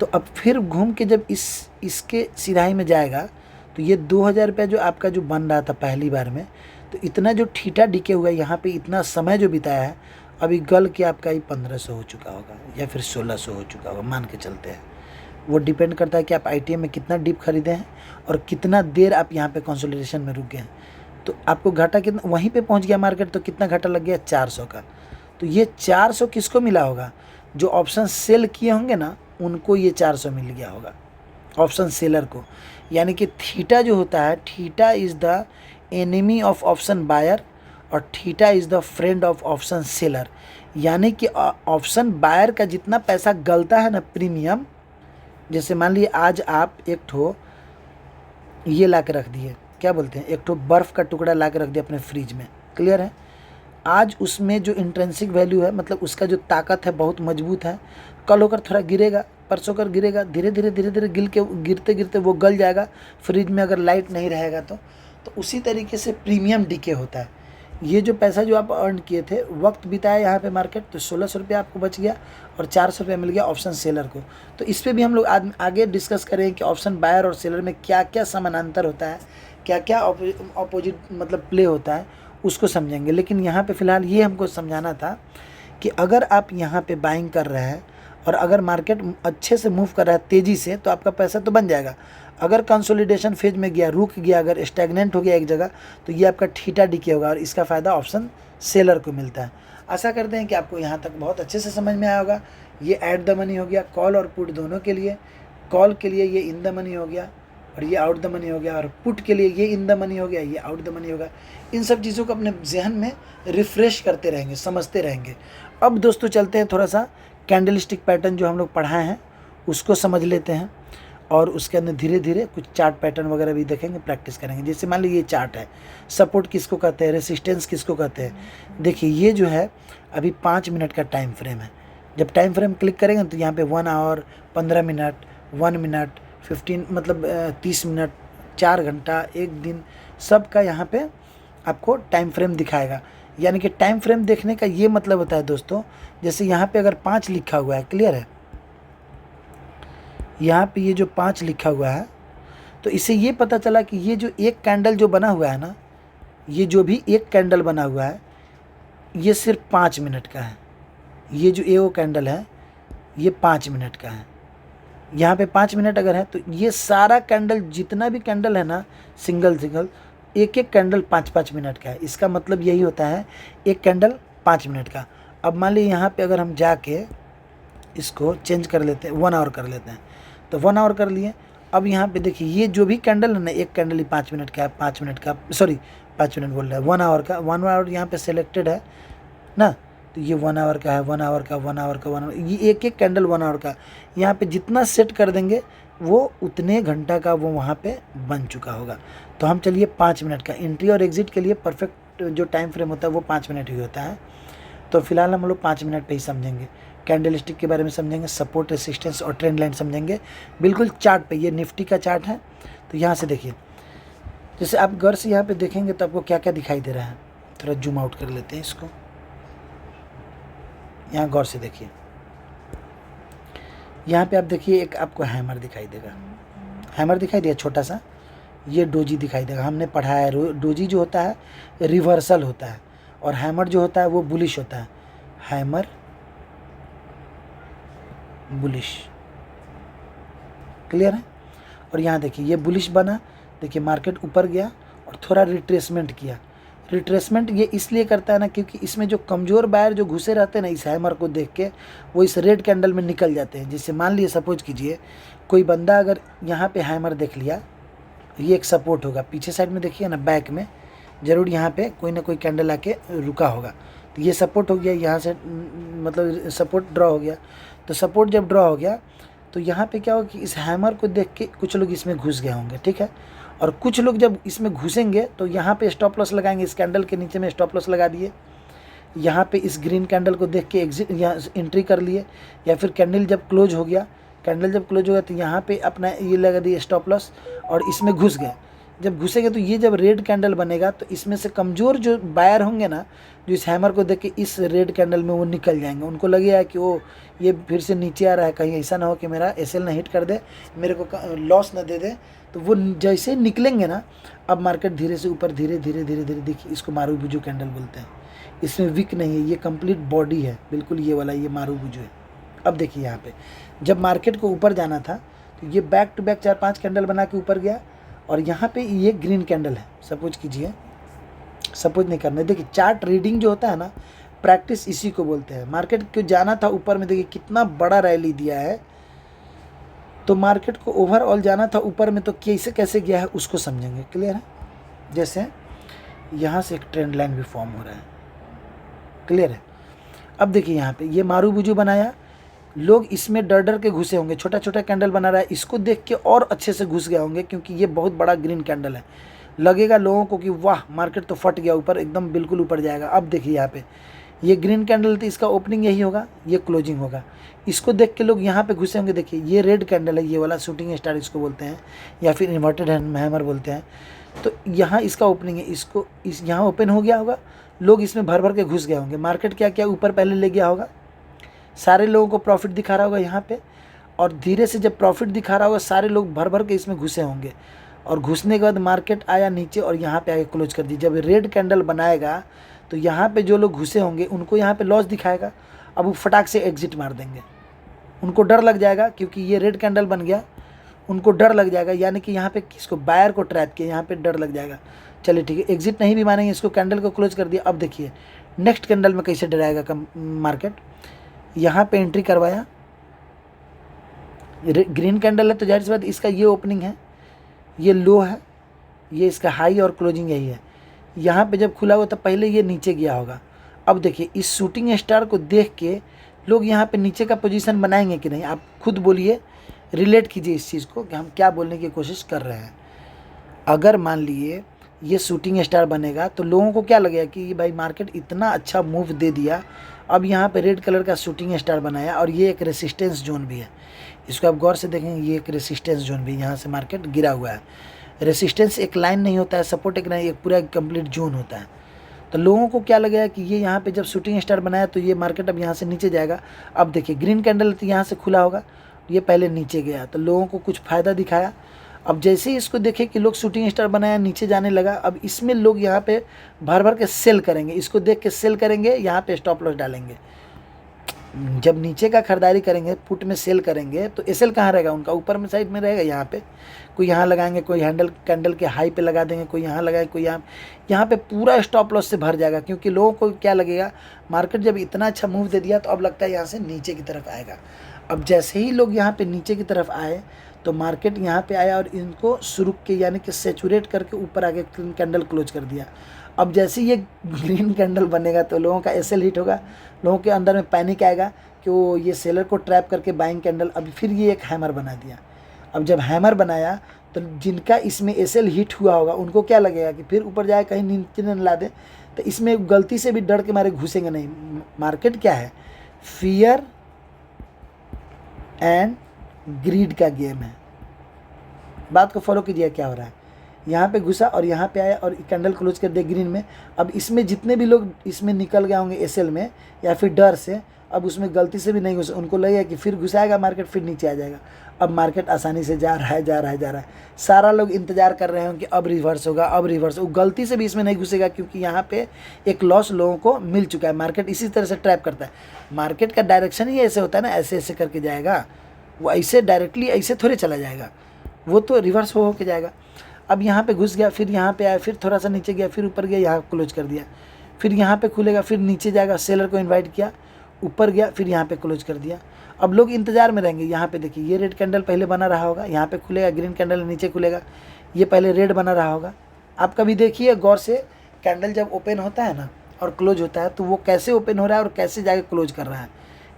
तो अब फिर घूम के जब इसके सिराही में जाएगा तो ये 2,000 रुपया जो आपका जो बन रहा था पहली बार में, तो इतना जो ठीटा डिके हुआ है यहाँ पे, इतना समय जो बिताया है, अभी गल के आपका ही 1500 हो चुका होगा या फिर 1600 हो चुका होगा, मान के चलते हैं। वो डिपेंड करता है कि आप ITM में कितना डीप खरीदे हैं और कितना देर आप यहाँ पे कंसोलिडेशन में रुक गए हैं। तो आपको घाटा कितना, वहीं पे पहुँच गया मार्केट तो कितना घाटा लग गया, 400 का। तो ये 400 किसको मिला होगा, जो ऑप्शन सेल किए होंगे ना, उनको ये 400 मिल गया होगा, ऑप्शन सेलर को। यानी कि थीटा जो होता है, theta is the enemy of option buyer और theta is the friend of option seller. यानी कि ऑप्शन बायर का जितना पैसा गलता है ना प्रीमियम, जैसे मान लीजिए आज आप एक ठो ये ला के रख दिए, क्या बोलते हैं, एक ठो बर्फ़ का टुकड़ा ला के रख दिया अपने फ्रिज में। क्लियर है। आज उसमें जो इंट्रिंसिक वैल्यू है, मतलब उसका जो ताकत है बहुत मजबूत है, कल होकर थोड़ा गिरेगा, परसों कर गिरेगा, धीरे धीरे गिरते गिरते वो गल जाएगा फ्रिज में, अगर लाइट नहीं रहेगा तो उसी तरीके से प्रीमियम डीके होता है। ये जो पैसा जो आप अर्न किए थे, वक्त बिताया यहाँ पे मार्केट, तो 1600 रुपया आपको बच गया और 400 रुपया मिल गया ऑप्शन सेलर को। तो इस पर भी हम लोग आगे डिस्कस करें कि ऑप्शन बायर और सेलर में क्या क्या समानांतर होता है, क्या क्या अपोजिट मतलब प्ले होता है, उसको समझेंगे। लेकिन यहाँ पे फ़िलहाल ये हमको समझाना था कि अगर आप यहाँ पे बाइंग कर रहे हैं और अगर मार्केट अच्छे से मूव कर रहा है तेज़ी से, तो आपका पैसा तो बन जाएगा। अगर कंसोलिडेशन फेज में गया, रुक गया, अगर स्टैग्नेंट हो गया एक जगह, तो ये आपका ठीटा डीके होगा और इसका फ़ायदा ऑप्शन सेलर को मिलता है। आशा करते हैं कि आपको यहाँ तक बहुत अच्छे से समझ में आया होगा। ये ऐट द मनी हो गया, कॉल और पुट दोनों के लिए। कॉल के लिए ये इन द मनी हो गया और ये आउट द मनी हो गया, और पुट के लिए ये इन द मनी हो गया, ये आउट द मनी होगा। इन सब चीज़ों को अपने जहन में रिफ़्रेश करते रहेंगे, समझते रहेंगे। अब दोस्तों चलते हैं थोड़ा सा कैंडलस्टिक पैटर्न जो हम लोग पढ़ाए हैं उसको समझ लेते हैं, और उसके अंदर धीरे धीरे कुछ चार्ट पैटर्न वगैरह भी देखेंगे, प्रैक्टिस करेंगे। जैसे मान लीजिए ये चार्ट है, सपोर्ट किसको कहते हैं, रेसिस्टेंस किसको कहते हैं। देखिए ये जो है अभी 5 मिनट का टाइम फ्रेम है। जब टाइम फ्रेम क्लिक करेंगे तो यहाँ पे 1 आवर, 15 मिनट, 1 मिनट, 15 मतलब 30 मिनट, 4 घंटा, 1 दिन, सब का यहाँ पे आपको टाइम फ्रेम दिखाएगा। यानी कि टाइम फ्रेम देखने का ये मतलब होता है दोस्तों, जैसे यहाँ पे अगर 5 लिखा हुआ है, क्लियर है, यहाँ पे ये जो 5 लिखा हुआ है, तो इससे ये पता चला कि ये जो एक कैंडल जो बना हुआ है ना, ये जो भी एक कैंडल बना हुआ है, ये सिर्फ 5 मिनट का है। ये जो एओ कैंडल है ये 5 मिनट का है। यहाँ पे 5 मिनट अगर है तो ये सारा कैंडल, जितना भी कैंडल है ना, सिंगल एक एक कैंडल 5-5 मिनट का है। इसका मतलब यही होता है एक कैंडल 5 मिनट का। अब मान लीजिए यहाँ पे अगर हम जाके इसको चेंज कर लेते हैं, 1 आवर कर लेते हैं, तो 1 आवर कर लिए। अब यहाँ पे देखिए ये जो भी कैंडल है ना, एक कैंडल ही 5 मिनट का है, 5 मिनट का, सॉरी 5 मिनट बोल रहा है, 1 आवर का। 1 आवर यहाँ पे सेलेक्टेड है ना, तो ये 1 आवर का है, 1 आवर का, 1 आवर का, 1 आवर, ये एक एक कैंडल 1 आवर का। यहाँ पे जितना सेट कर देंगे वो उतने घंटा का वो वहाँ पे बन चुका होगा। तो हम चलिए 5 मिनट का एंट्री और एग्जिट के लिए परफेक्ट जो टाइम फ्रेम होता है वो 5 मिनट ही होता है। तो फिलहाल हम लोग 5 मिनट पे ही समझेंगे, कैंडलस्टिक के बारे में समझेंगे, सपोर्ट, रेसिस्टेंस और ट्रेंड लाइन समझेंगे, बिल्कुल चार्ट पे। ये निफ्टी का चार्ट है, तो यहाँ से देखिए, जैसे आप गौर से यहाँ पे देखेंगे तो आपको क्या क्या दिखाई दे रहा है। थोड़ा जूम आउट कर लेते हैं इसको, यहाँ गौर से देखिए, यहाँ पे आप देखिए एक आपको हैमर दिखाई देगा, हैमर दिखाई दिया छोटा सा, ये डोजी दिखाई देगा। हमने पढ़ा है डोजी जो होता है रिवर्सल होता है और हैमर जो होता है वो बुलिश होता है। हैमर बुलिश, क्लियर है। और यहाँ देखिए ये बुलिश बना, देखिए मार्केट ऊपर गया और थोड़ा रिट्रेसमेंट किया। रिट्रेसमेंट ये इसलिए करता है ना क्योंकि इसमें जो कमज़ोर बायर जो घुसे रहते हैं ना, इस हैमर को देख के वो इस रेड कैंडल में निकल जाते हैं। जैसे मान लिए सपोज कीजिए कोई बंदा अगर यहाँ पे हैमर देख लिया, ये एक सपोर्ट होगा, पीछे साइड में देखिए ना, बैक में ज़रूर यहाँ पे कोई ना कोई कैंडल आके रुका होगा, तो ये सपोर्ट हो गया, यहाँ से मतलब सपोर्ट ड्रॉ हो गया। तो सपोर्ट जब ड्रॉ हो गया तो यहाँ पे क्या होगा कि इस हैमर को देख के कुछ लोग इसमें घुस गए होंगे, ठीक है। और कुछ लोग जब इसमें घुसेंगे तो यहाँ पे स्टॉप लॉस लगाएंगे, इस कैंडल के नीचे में स्टॉप लॉस लगा दिए, यहाँ पे इस ग्रीन कैंडल को देख के एग्जिट यहाँ एंट्री कर लिए, या फिर कैंडल जब क्लोज हो गया तो यहाँ पे अपना ये लगा दिए स्टॉप लॉस और इसमें घुस गए। जब घुसेंगे तो ये जब रेड कैंडल बनेगा तो इसमें से कमज़ोर जो बायर होंगे ना, जो इस हैमर को देख के इस रेड कैंडल में वो निकल जाएंगे। उनको लगेगा कि वो ये फिर से नीचे आ रहा है, कहीं ऐसा ना हो कि मेरा एसएल ना हिट कर दे, मेरे को लॉस ना दे दे। तो वो जैसे ही निकलेंगे ना, अब मार्केट धीरे से ऊपर धीरे धीरे देखिए, इसको मारूबुजू कैंडल बोलते हैं। इसमें विक नहीं है, ये कंप्लीट बॉडी है बिल्कुल, ये वाला ये मारूबुजू है। अब देखिए यहाँ पे जब मार्केट को ऊपर जाना था तो ये बैक टू बैक 4-5 कैंडल बना के ऊपर गया, और यहाँ पे ये ग्रीन कैंडल है। सपोज कीजिए, सपोज नहीं करना, देखिए चार्ट रीडिंग जो होता है ना, प्रैक्टिस इसी को बोलते हैं। मार्केट को जाना था ऊपर में, देखिए कितना बड़ा रैली दिया है। तो मार्केट को ओवरऑल जाना था ऊपर में, तो कैसे गया है उसको समझेंगे। क्लियर है? जैसे यहाँ से एक ट्रेंड लाइन भी फॉर्म हो रहा है, क्लियर है। अब देखिए यहाँ पे ये मारूबुजू बनाया, लोग इसमें डर डर के घुसे होंगे, छोटा छोटा कैंडल बना रहा है, इसको देख के और अच्छे से घुस गए होंगे, क्योंकि ये बहुत बड़ा ग्रीन कैंडल है। लगेगा लोगों को कि वाह मार्केट तो फट गया ऊपर, एकदम बिल्कुल ऊपर जाएगा। अब देखिए यहाँ पे ये ग्रीन कैंडल थी, इसका ओपनिंग यही होगा, ये क्लोजिंग होगा। इसको देख के लोग यहाँ पे घुसे होंगे। देखिए ये रेड कैंडल है, ये वाला शूटिंग स्टार इसको बोलते हैं, या फिर इन्वर्टेड हैमर बोलते हैं। तो यहाँ इसका ओपनिंग है, इसको यहाँ ओपन हो गया होगा, लोग इसमें भर भर के घुस गए होंगे। मार्केट क्या क्या ऊपर पहले ले गया होगा, सारे लोगों को प्रॉफिट दिखा रहा होगा यहाँ पे, और धीरे से जब प्रॉफिट दिखा रहा होगा सारे लोग भर भर के इसमें घुसे होंगे, और घुसने के बाद मार्केट आया नीचे और यहाँ पे आके क्लोज कर दी। जब रेड कैंडल बनाएगा तो यहाँ पे जो लोग घुसे होंगे उनको यहाँ पे लॉस दिखाएगा, अब वो फटाक से एग्जिट मार देंगे। उनको डर लग जाएगा क्योंकि ये रेड कैंडल बन गया, उनको डर लग जाएगा, यानी कि यहाँ पे किसको, बायर को ट्रैप किया, यहाँ पे डर लग जाएगा। चलिए ठीक है, एग्जिट नहीं भी मानेंगे, इसको कैंडल को क्लोज कर दिया। अब देखिए नेक्स्ट कैंडल में कैसे डराएगा मार्केट। यहाँ पे एंट्री करवाया, ग्रीन कैंडल है तो जाहिर सी बात इसका ये ओपनिंग है, ये लो है, ये इसका हाई और क्लोजिंग यही है। यहाँ पे जब खुला हुआ तब पहले ये नीचे गया होगा। अब देखिए इस शूटिंग स्टार को देख के लोग यहाँ पे नीचे का पोजीशन बनाएंगे कि नहीं, आप खुद बोलिए, रिलेट कीजिए इस चीज़ को कि हम क्या बोलने की कोशिश कर रहे हैं। अगर मान लिए ये शूटिंग स्टार बनेगा तो लोगों को क्या लगेगा कि भाई मार्केट इतना अच्छा मूव दे दिया, अब यहाँ पे रेड कलर का शूटिंग स्टार बनाया, और ये एक रेसिस्टेंस जोन भी है। इसको आप गौर से देखेंगे, ये एक रेसिस्टेंस जोन भी, यहाँ से मार्केट गिरा हुआ है। रेसिस्टेंस एक लाइन नहीं होता है, सपोर्ट एक नहीं, एक पूरा कंप्लीट जोन होता है। तो लोगों को क्या लगेगा कि ये यहाँ पे जब शूटिंग स्टार बनाया तो ये मार्केट अब यहाँ से नीचे जाएगा। अब देखिए ग्रीन कैंडल तो यहाँ से खुला होगा, ये पहले नीचे गया तो लोगों को कुछ फ़ायदा दिखाया। अब जैसे ही इसको देखे कि लोग शूटिंग स्टार बनाया, नीचे जाने लगा, अब इसमें लोग यहाँ पे भर भर के सेल करेंगे, इसको देख के सेल करेंगे, यहाँ पे स्टॉप लॉस डालेंगे। जब नीचे का खरीदारी करेंगे, पुट में सेल करेंगे, तो एसएल कहाँ रहेगा उनका, ऊपर में साइड में रहेगा। यहाँ पे कोई यहाँ लगाएंगे, कोई हैंडल कैंडल के हाई पे लगा देंगे, कोई यहाँ लगाए, कोई यहाँ पे पूरा स्टॉप लॉस से भर जाएगा। क्योंकि लोगों को क्या लगेगा, मार्केट जब इतना अच्छा मूव दे दिया तो अब लगता है यहाँ से नीचे की तरफ आएगा। अब जैसे ही लोग यहाँ पे नीचे की तरफ आए तो मार्केट यहाँ पे आया और इनको शुरू के यानी कि सेचुरेट करके ऊपर आके कैंडल क्लोज कर दिया। अब जैसे ये ग्रीन कैंडल बनेगा तो लोगों का एसएल हिट होगा, लोगों के अंदर में पैनिक आएगा कि वो ये सेलर को ट्रैप करके बाइंग कैंडल, अब फिर ये एक हैमर बना दिया। अब जब हैमर बनाया तो जिनका इसमें एसएल हिट हुआ होगा उनको क्या लगेगा कि फिर ऊपर जाए, कहीं नीचे न ला दे, तो इसमें गलती से भी डर के मारे घुसेंगे नहीं। मार्केट क्या है, फियर एंड ग्रीड का गेम है। बात को फॉलो कीजिए क्या हो रहा है। यहाँ पे घुसा और यहाँ पे आया और कैंडल क्लोज कर दिया ग्रीन में। अब इसमें जितने भी लोग इसमें निकल गए होंगे एसएल में या फिर डर से, अब उसमें गलती से भी नहीं घुसे, उनको लगेगा कि फिर घुसाएगा मार्केट, फिर नीचे आ जाएगा। अब मार्केट आसानी से जा रहा है। सारा लोग इंतजार कर रहे हैं कि अब रिवर्स होगा, अब रिवर्स। वो गलती से भी इसमें नहीं घुसेगा क्योंकि यहाँ पे एक लॉस लोगों को मिल चुका है। मार्केट इसी तरह से ट्रैप करता है। मार्केट का डायरेक्शन ही ऐसे होता है ना, ऐसे ऐसे करके जाएगा, वो ऐसे डायरेक्टली ऐसे थोड़े चला जाएगा, वो तो रिवर्स हो के जाएगा। अब यहाँ पे घुस गया, फिर यहाँ पे आया, फिर थोड़ा सा नीचे गया, फिर ऊपर गया, यहाँ क्लोज कर दिया, फिर यहाँ पे खुलेगा, फिर नीचे जाएगा, सेलर को इनवाइट किया, ऊपर गया, फिर यहाँ पे क्लोज कर दिया। अब लोग इंतजार में रहेंगे। यहाँ पे देखिए ये रेड कैंडल पहले बना रहा होगा, यहाँ पे खुलेगा, ग्रीन कैंडल नीचे खुलेगा, ये पहले रेड बना रहा होगा। आप कभी देखिए गौर से, कैंडल जब ओपन होता है ना और क्लोज होता है तो वो कैसे ओपन हो रहा है और कैसे जाके क्लोज कर रहा है,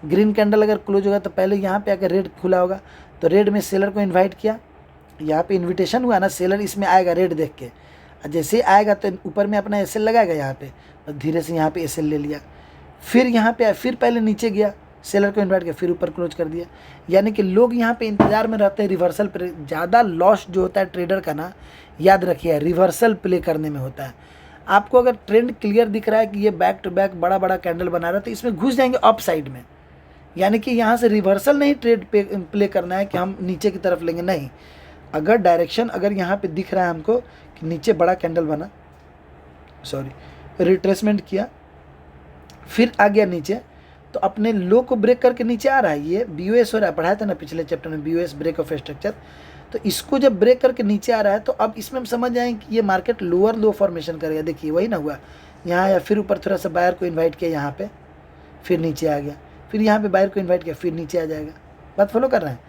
ग्रीन कैंडल अगर क्लोज होगा तो पहले यहाँ पे आकर रेड खुला होगा, तो रेड में सेलर को इन्वाइट किया, यहाँ पे इन्विटेशन हुआ ना, सेलर इसमें आएगा रेड देख के, जैसे ही आएगा तो ऊपर में अपना एसएल लगाएगा यहाँ पे, और धीरे से यहाँ पे एसएल ले लिया, फिर यहाँ पे फिर पहले नीचे गया, सेलर को इन्वाइट किया, फिर ऊपर क्लोज कर दिया। यानी कि लोग यहाँ पे इंतजार में रहते हैं रिवर्सल पर। ज़्यादा लॉस जो होता है ट्रेडर का ना, याद रखिए रिवर्सल प्ले करने में होता है। आपको अगर ट्रेंड क्लियर दिख रहा है कि ये बैक टू बैक बड़ा बड़ा कैंडल बना रहा है, तो इसमें घुस जाएंगे अप साइड में। यानी कि यहाँ से रिवर्सल नहीं ट्रेड प्ले करना है कि हम नीचे की तरफ लेंगे, नहीं। अगर डायरेक्शन अगर यहाँ पे दिख रहा है हमको कि नीचे बड़ा कैंडल बना, रिट्रेसमेंट किया, फिर आ गया नीचे, तो अपने लो को ब्रेक करके नीचे आ रहा है, ये BOS हो रहा है, पढ़ाया था ना पिछले चैप्टर में, BOS ब्रेक ऑफ स्ट्रक्चर। तो इसको जब ब्रेक करके नीचे आ रहा है, तो अब इसमें हम समझ जाएं कि ये मार्केट लोअर लो फॉर्मेशन करेगा। देखिए वही ना हुआ, यहाँ या फिर ऊपर थोड़ा सा बायर को इन्वाइट किया यहाँ पे, फिर नीचे आ गया, फिर यहाँ पे बायर को इन्वाइट किया, फिर नीचे आ जाएगा। बात फॉलो कर रहे हैं?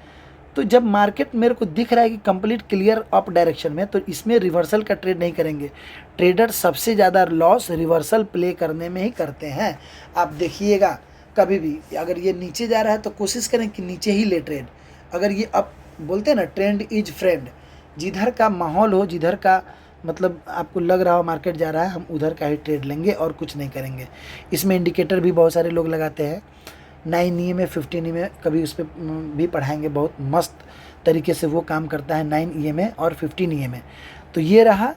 तो जब मार्केट मेरे को दिख रहा है कि कंप्लीट क्लियर अप डायरेक्शन में, तो इसमें रिवर्सल का ट्रेड नहीं करेंगे। ट्रेडर सबसे ज़्यादा लॉस रिवर्सल प्ले करने में ही करते हैं। आप देखिएगा कभी भी अगर ये नीचे जा रहा है तो कोशिश करें कि नीचे ही ले ट्रेड। अगर ये अब बोलते हैं ना ट्रेंड इज फ्रेंड, जिधर का माहौल हो, जिधर का मतलब आपको लग रहा हो मार्केट जा रहा है, हम उधर का ही ट्रेड लेंगे और कुछ नहीं करेंगे। इसमें इंडिकेटर भी बहुत सारे लोग लगाते हैं, 9 EMA 15 EMA, कभी उस पर भी पढ़ाएंगे, बहुत मस्त तरीके से वो काम करता है 9 EMA और 15 EMA। तो ये रहा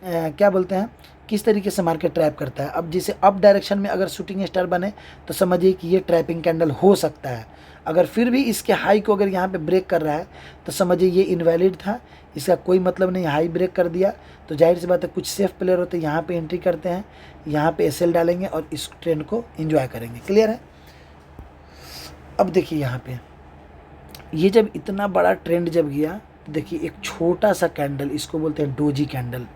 क्या बोलते हैं किस तरीके से मार्केट ट्रैप करता है। अब जैसे अप डायरेक्शन में अगर शूटिंग स्टार बने तो समझिए कि ये ट्रैपिंग कैंडल हो सकता है। अगर फिर भी इसके हाई को अगर यहाँ पे ब्रेक कर रहा है तो समझिए ये इनवैलिड था, इसका कोई मतलब नहीं, हाई ब्रेक कर दिया तो जाहिर सी बात है कुछ सेफ प्लेयर होते हैं यहाँ पे एंट्री करते हैं, यहाँ पे एसएल डालेंगे और इस ट्रेंड को एंजॉय करेंगे। क्लियर है? अब देखिए यहाँ पे ये जब इतना बड़ा ट्रेंड जब गया, देखिए एक छोटा सा कैंडल, इसको बोलते हैं डोजी कैंडल,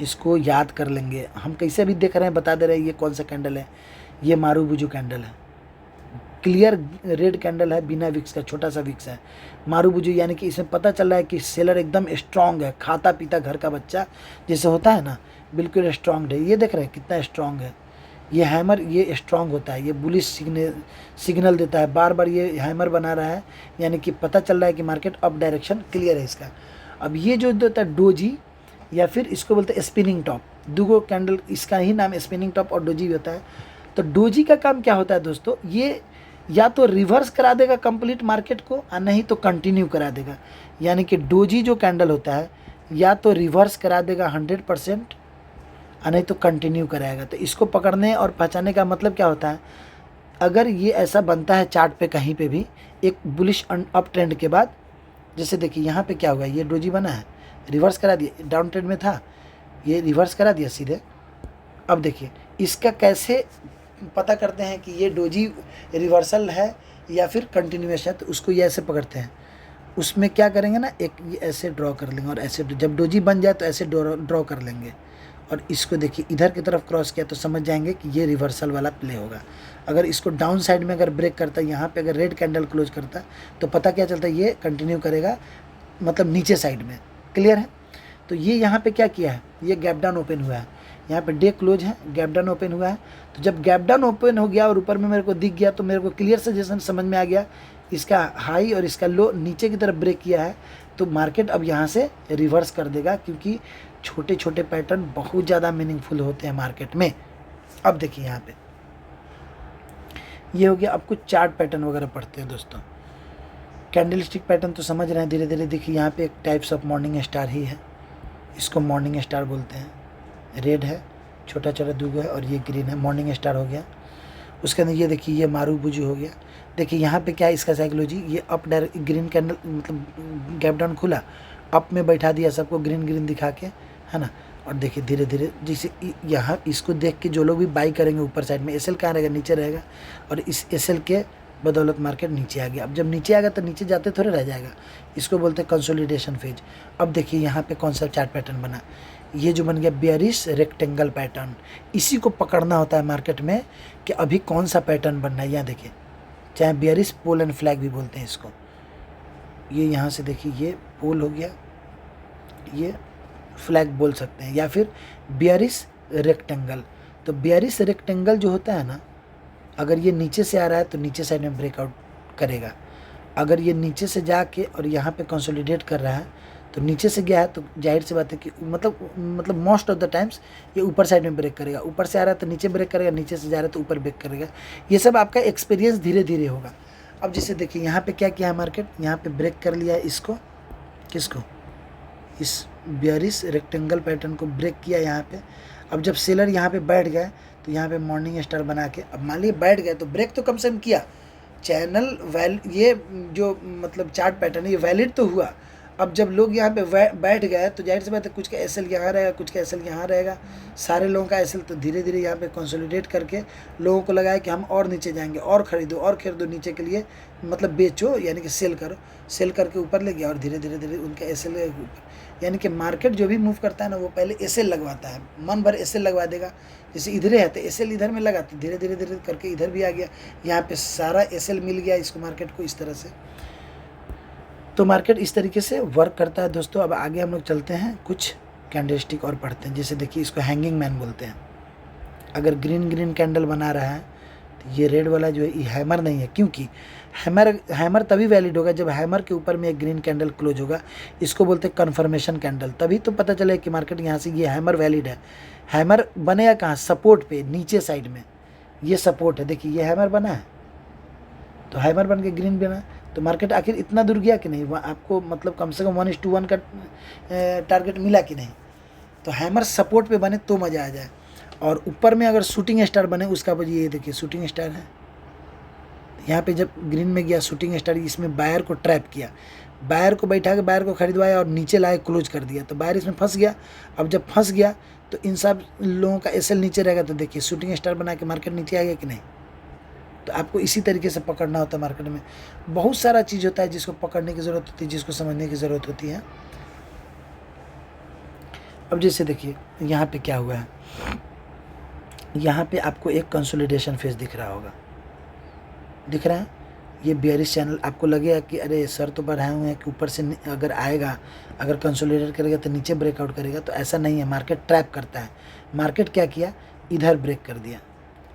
इसको याद कर लेंगे हम, कैसे भी देख रहे हैं बता दे रहे हैं ये कौन सा कैंडल है। ये मारूबुजू कैंडल है, क्लियर रेड कैंडल है, बिना विक्स का, छोटा सा विक्स है। मारूबुजू यानी कि इसमें पता चल रहा है कि सेलर एकदम स्ट्रांग है, खाता पीता घर का बच्चा जैसे होता है ना, बिल्कुल स्ट्रांग है। ये देख रहे हैं कितना स्ट्रांग है, ये हैमर, ये स्ट्रांग होता है, ये बुलिश सिग्नल देता है, बार बार ये हैमर बना रहा है, यानी कि पता चल रहा है कि मार्केट अप डायरेक्शन क्लियर है इसका। अब ये जो होता है डोजी या फिर इसको बोलते हैं स्पिनिंग टॉप, दूगो कैंडल, इसका ही नाम स्पिनिंग टॉप और डोजी होता है। तो डोजी का काम क्या होता है दोस्तों, ये या तो रिवर्स करा देगा कंप्लीट मार्केट को और नहीं तो कंटिन्यू करा देगा। यानी कि डोजी जो कैंडल होता है या तो रिवर्स करा देगा 100% और नहीं तो कंटिन्यू कराएगा। तो इसको पकड़ने और पहचानने का मतलब क्या होता है, अगर ये ऐसा बनता है चार्ट पे कहीं पे भी एक बुलिश अप ट्रेंड के बाद, जैसे देखिए यहाँ पे क्या होगा, ये डोजी बना है, रिवर्स करा दिया, डाउन ट्रेंड में था, ये रिवर्स करा दिया सीधे। अब देखिए इसका कैसे पता करते हैं कि ये डोजी रिवर्सल है या फिर कंटिन्यूएशन है, तो उसको ये ऐसे पकड़ते हैं। उसमें क्या करेंगे ना, एक ये ऐसे ड्रॉ कर लेंगे और ऐसे जब डोजी बन जाए तो ऐसे ड्रॉ कर लेंगे और इसको देखिए इधर की तरफ क्रॉस किया तो समझ जाएंगे कि ये रिवर्सल वाला प्ले होगा। अगर इसको डाउन साइड में अगर ब्रेक करता है, यहाँ पे अगर रेड कैंडल क्लोज करता तो पता क्या चलता है, ये कंटिन्यू करेगा, मतलब नीचे साइड में। क्लियर है? तो ये यहाँ पे क्या किया है, ये गैप डाउन ओपन हुआ है, यहाँ पे डे क्लोज है, गैप डाउन ओपन हुआ है। तो जब गैप डाउन ओपन हो गया और ऊपर में मेरे को दिख गया तो मेरे को क्लियर से जैसे समझ में आ गया इसका हाई और इसका लो नीचे की तरफ ब्रेक किया है, तो मार्केट अब यहाँ से रिवर्स कर देगा, क्योंकि छोटे छोटे पैटर्न बहुत ज़्यादा मीनिंगफुल होते हैं मार्केट में। अब देखिए यहाँ पे ये हो गया, अब कुछ चार्ट पैटर्न वगैरह पढ़ते हैं दोस्तों। कैंडलस्टिक पैटर्न तो समझ रहे हैं धीरे धीरे। देखिए यहाँ पे एक टाइप्स ऑफ मॉर्निंग स्टार ही है, इसको मॉर्निंग स्टार बोलते हैं। रेड है, छोटा छोटा दूगो है, और ये ग्रीन है, मॉर्निंग स्टार हो गया। उसके अंदर ये देखिए ये मारूबुजू हो गया। देखिए यहाँ पे क्या है इसका साइकोलॉजी, ये अप डायरेक्ट ग्रीन कैंडल मतलब गैप डाउन खुला, अप में बैठा दिया सबको ग्रीन ग्रीन दिखा के, है ना। और देखिए धीरे धीरे जैसे यहाँ इसको देख के जो लोग भी बाई करेंगे ऊपर साइड में, एसएल कहाँ रहेगा, नीचे रहेगा, और इस एसएल के बदौलत मार्केट नीचे आ गया। अब जब नीचे आ गया तो नीचे जाते थोड़े रह जाएगा, इसको बोलते हैं कंसोलिडेशन फेज। अब देखिए यहाँ पे कौन सा चार्ट पैटर्न बना, ये जो बन गया बेयरिश रेक्टेंगल पैटर्न। इसी को पकड़ना होता है मार्केट में कि अभी कौन सा पैटर्न बनना है। यहाँ देखिए, चाहे बेयरिश पोल एंड फ्लैग भी बोलते हैं इसको। ये यहाँ से देखिए ये पोल हो गया, ये फ्लैग बोल सकते हैं, या फिर बेयरिश रेक्टेंगल। तो बेयरिश रेक्टेंगल जो होता है ना, अगर ये नीचे से आ रहा है तो नीचे साइड में ब्रेकआउट करेगा। अगर ये नीचे से जाके और यहाँ पे कंसोलिडेट कर रहा है तो नीचे से गया है तो जाहिर सी बात है कि मतलब मोस्ट ऑफ द टाइम्स ये ऊपर साइड में ब्रेक करेगा। ऊपर से आ रहा है तो नीचे ब्रेक करेगा, नीचे से जा रहा है तो ऊपर ब्रेक करेगा। ये सब आपका एक्सपीरियंस धीरे धीरे होगा। अब जैसे देखिए यहाँ पे क्या किया है मार्केट, यहाँ पे ब्रेक कर लिया है इसको, किसको, इस बेयरिश रेक्टेंगल पैटर्न को ब्रेक किया यहाँ पे। अब जब सेलर यहाँ पे बैठ गए तो यहाँ पे मॉर्निंग स्टार बना के, अब मान लीजिए बैठ गए तो ब्रेक तो कम से कम किया, चैनल ये जो मतलब चार्ट पैटर्न है ये वैलिड तो हुआ। अब जब लोग यहाँ पे बैठ गए तो जाहिर सी बात है कुछ का एसएल यहाँ रहेगा, कुछ का एसएल यहाँ रहेगा, सारे लोगों का एसएल, तो धीरे धीरे यहाँ पे कंसोलिडेट करके लोगों को लगाया कि हम और नीचे जाएंगे, और खरीदो नीचे के लिए, मतलब बेचो यानी कि सेल करो, सेल करके ऊपर ले गया और धीरे धीरे धीरे उनका एसएल ऊपर। यानी कि मार्केट जो भी मूव करता है ना वो पहले एसएल लगवाता है, मन भर एसएल लगवा देगा। जैसे इधर है तो एसएल इधर में लगा तो धीरे धीरे धीरे करके इधर भी आ गया, यहाँ पे सारा एसएल मिल गया इसको मार्केट को इस तरह से। तो मार्केट इस तरीके से वर्क करता है दोस्तों। अब आगे हम लोग चलते हैं, कुछ कैंडलस्टिक और पढ़ते हैं। जैसे देखिए इसको हैंगिंग मैन बोलते हैं। अगर ग्रीन कैंडल बना रहा है तो ये रेड वाला जो है ये हैमर नहीं है, क्योंकि हैमर तभी वैलिड होगा जब हैमर के ऊपर में एक ग्रीन कैंडल क्लोज होगा। इसको बोलते हैं कन्फर्मेशन कैंडल। तभी तो पता चले कि मार्केट यहाँ से ये हैमर वैलिड है। हैमर बनेगा कहाँ, सपोर्ट पे, नीचे साइड में ये सपोर्ट है। देखिए ये हैमर बना है तो हैमर बन के ग्रीन बना, तो मार्केट आखिर इतना दूर गया कि नहीं, वहाँ आपको मतलब कम से कम 1:1 का टारगेट मिला कि नहीं। तो हैमर सपोर्ट पे बने तो मज़ा आ जाए। और ऊपर में अगर शूटिंग स्टार बने, उसका वजह ये देखिए शूटिंग स्टार है, यहाँ पे जब ग्रीन में गया शूटिंग स्टार, इसमें बायर को ट्रैप किया, बायर को बैठा के बायर को खरीदवाया और नीचे लाए क्लोज कर दिया, तो बायर इसमें फंस गया। अब जब फंस गया तो इन सब लोगों का एसएल नीचे रहेगा, तो देखिए शूटिंग स्टार बना के मार्केट नीचे आ गया कि नहीं। तो आपको इसी तरीके से पकड़ना होता है। मार्केट में बहुत सारा चीज़ होता है जिसको पकड़ने की ज़रूरत होती है, जिसको समझने की ज़रूरत होती है। अब जैसे देखिए यहाँ पे क्या हुआ है, यहाँ पे आपको एक कंसोलिडेशन फेज दिख रहा होगा, दिख रहा है, ये बेयरिश चैनल। आपको लगेगा कि अरे सर तो बढ़ाए हुए हैं कि ऊपर से अगर आएगा, अगर कंसोलिडेट करेगा तो नीचे ब्रेकआउट करेगा, तो ऐसा नहीं है। मार्केट ट्रैप करता है। मार्केट क्या किया, इधर ब्रेक कर दिया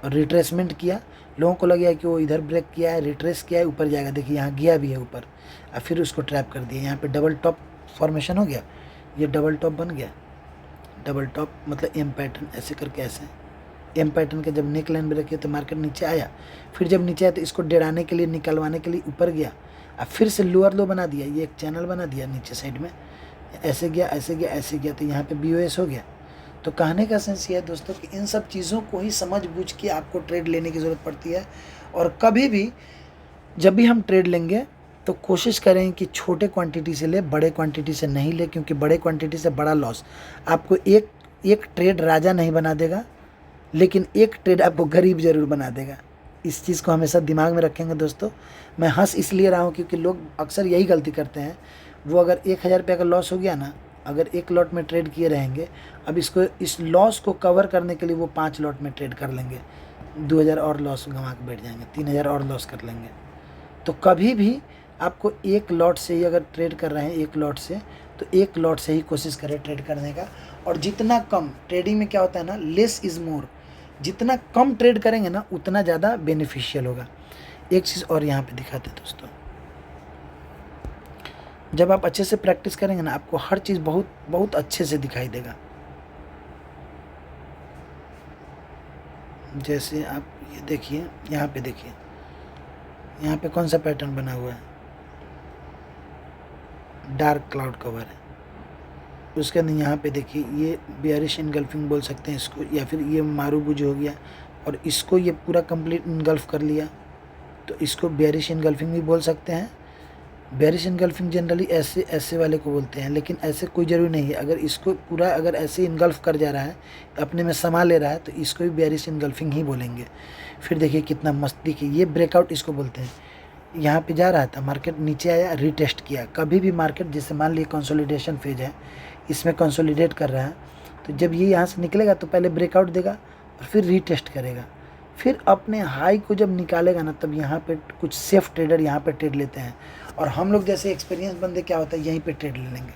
और रिट्रेसमेंट किया। लोगों को लग गया कि वो इधर ब्रेक किया है, रिट्रेस किया है, ऊपर जाएगा, देखिए यहाँ गया भी है ऊपर, और फिर उसको ट्रैप कर दिया। यहाँ पे डबल टॉप फॉर्मेशन हो गया, ये डबल टॉप बन गया। डबल टॉप मतलब एम पैटर्न, ऐसे करके ऐसे एम पैटर्न के जब नेक लाइन ब्रेक किया तो मार्केट नीचे आया। फिर जब नीचे आया तो इसको डेराने के लिए, निकलवाने के लिए ऊपर गया, अब फिर से लोअर लो बना दिया, ये एक चैनल बना दिया नीचे साइड में, ऐसे गया ऐसे गया ऐसे गया, तो यहाँ पे BOS हो गया। तो कहने का सेंस ये है दोस्तों कि इन सब चीज़ों को ही समझ बूझ के आपको ट्रेड लेने की ज़रूरत पड़ती है। और कभी भी जब भी हम ट्रेड लेंगे तो कोशिश करें कि छोटे क्वांटिटी से ले, बड़े क्वांटिटी से नहीं ले, क्योंकि बड़े क्वांटिटी से बड़ा लॉस। आपको एक ट्रेड राजा नहीं बना देगा, लेकिन एक ट्रेड आपको गरीब ज़रूर बना देगा। इस चीज़ को हमेशा दिमाग में रखेंगे दोस्तों। मैं हंस इसलिए रहा हूँ क्योंकि लोग अक्सर यही गलती करते हैं। वो अगर 1000 रुपये का लॉस हो गया ना, अगर एक लॉट में ट्रेड किए रहेंगे, अब इसको इस लॉस को कवर करने के लिए वो 5 लॉट में ट्रेड कर लेंगे, 2000 और लॉस गंवा के बैठ जाएंगे, 3000 और लॉस कर लेंगे। तो कभी भी आपको एक लॉट से ही अगर ट्रेड कर रहे हैं, एक लॉट से, तो एक लॉट से ही कोशिश करें ट्रेड करने का। और जितना कम ट्रेडिंग में क्या होता है ना, लेस इज़ मोर, जितना कम ट्रेड करेंगे ना उतना ज़्यादा बेनिफिशियल होगा। एक चीज़ और यहाँ पे दिखाते हैं दोस्तों, जब आप अच्छे से प्रैक्टिस करेंगे ना, आपको हर चीज़ बहुत बहुत अच्छे से दिखाई देगा। जैसे आप ये देखिए, यहाँ पे देखिए, यहाँ पे कौन सा पैटर्न बना हुआ है, डार्क क्लाउड कवर है। उसके अंदर यहाँ पे देखिए ये बेयरिश इनगल्फिंग बोल सकते हैं इसको, या फिर ये मारूबुज हो गया और इसको ये पूरा कंप्लीट इनगल्फ कर लिया, तो इसको बेयरिश इनगल्फिंग भी बोल सकते हैं। बेयरिश इनगल्फिंग जनरली ऐसे वाले को बोलते हैं, लेकिन ऐसे कोई ज़रूरी नहीं है। अगर इसको पूरा अगर ऐसे इनगल्फ कर जा रहा है, अपने में समा ले रहा है, तो इसको भी बेयरिश इनगल्फिंग ही बोलेंगे। फिर देखिए कितना मस्त, देखिए ये ब्रेकआउट इसको बोलते हैं। यहाँ पे जा रहा था, मार्केट नीचे आया, रीटेस्ट किया। कभी भी मार्केट जैसे मान लीजिए कंसोलिडेशन फेज है, इसमें कंसोलिडेट कर रहा है, तो जब ये यहाँ से निकलेगा तो पहले ब्रेकआउट देगा और फिर रीटेस्ट करेगा, फिर अपने हाई को जब निकालेगा ना, तब यहाँ पे कुछ सेफ ट्रेडर यहाँ पे ट्रेड लेते हैं। और हम लोग जैसे एक्सपीरियंस बंदे क्या होता है, यहीं पे ट्रेड ले लेंगे।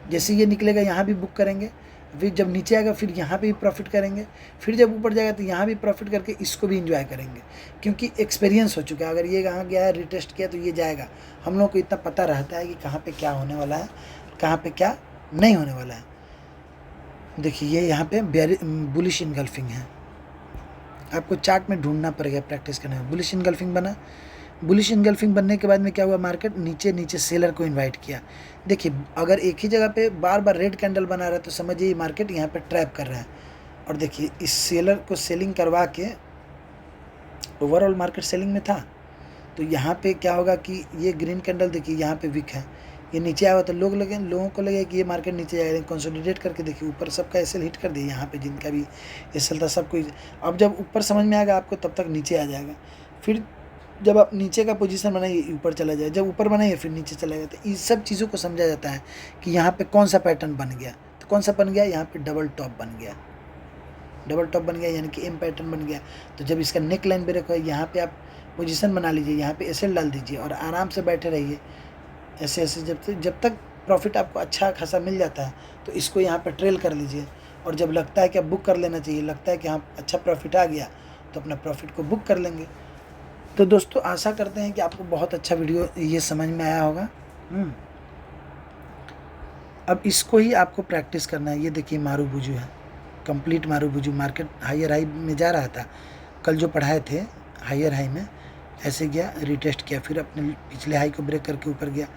जैसे ये निकलेगा यहाँ भी बुक करेंगे, फिर जब नीचे आएगा फिर यहाँ पे भी प्रॉफिट करेंगे, फिर जब ऊपर जाएगा तो यहाँ भी प्रॉफिट करके इसको भी इंजॉय करेंगे, क्योंकि एक्सपीरियंस हो चुका है। अगर ये कहाँ गया है, रिटेस्ट किया तो ये जाएगा। हम लोग को इतना पता रहता है कि कहाँ पे क्या होने वाला है, कहाँ पे क्या नहीं होने वाला है। देखिए ये यहाँ पे बुलिश इनगल्फिंग है, आपको चार्ट में ढूंढना पड़ेगा, प्रैक्टिस करना है। बुलिश इनगल्फिंग बना, बुलिश इनगल्फिंग बनने के बाद में क्या हुआ, मार्केट नीचे नीचे सेलर को इनवाइट किया। देखिए अगर एक ही जगह पे बार बार रेड कैंडल बना रहा है तो समझिए मार्केट यहाँ पे ट्रैप कर रहा है। और देखिए इस सेलर को सेलिंग करवा के ओवरऑल मार्केट सेलिंग में था, तो यहाँ पे क्या होगा कि ये ग्रीन कैंडल देखिए यहाँ पे वीक है, ये नीचे आया तो लोगों को लगे कि ये मार्केट नीचे जाएगा, लेकिन कंसोलिडेट करके देखिए ऊपर सबका एसएल हिट कर दिया। यहाँ पे जिनका भी एसएल था सबको, अब जब ऊपर समझ में आएगा आपको तब तक नीचे आ जाएगा। फिर जब आप नीचे का पोजीशन बनाइए ऊपर चला जाए, जब ऊपर बनाइए फिर नीचे चला जाए। तो इस सब चीज़ों को समझा जाता है कि यहाँ पे कौन सा पैटर्न बन गया। तो कौन सा बन गया, यहाँ पे डबल टॉप बन गया, डबल टॉप बन गया, यानी कि एम पैटर्न बन गया। तो जब इसका नेक लाइन ब्रेक हो, यहाँ पे आप पोजीशन बना लीजिए, यहाँ पे एसएल डाल दीजिए और आराम से बैठे रहिए ऐसे ऐसे, जब तक प्रॉफिट आपको अच्छा खासा मिल जाता है तो इसको यहाँ पे ट्रेल कर लीजिए। और जब लगता है कि अब बुक कर लेना चाहिए, लगता है कि हाँ अच्छा प्रॉफिट आ गया, तो अपना प्रॉफिट को बुक कर लेंगे। तो दोस्तों आशा करते हैं कि आपको बहुत अच्छा वीडियो ये समझ में आया होगा। अब इसको ही आपको प्रैक्टिस करना है। ये देखिए मारूबुजू है, complete marubozu. Market higher high में जा रहा था, कल जो पढ़ाए थे हायर हाई में ऐसे गया, रिटेस्ट किया, फिर अपने पिछले हाई को ब्रेक करके ऊपर गया,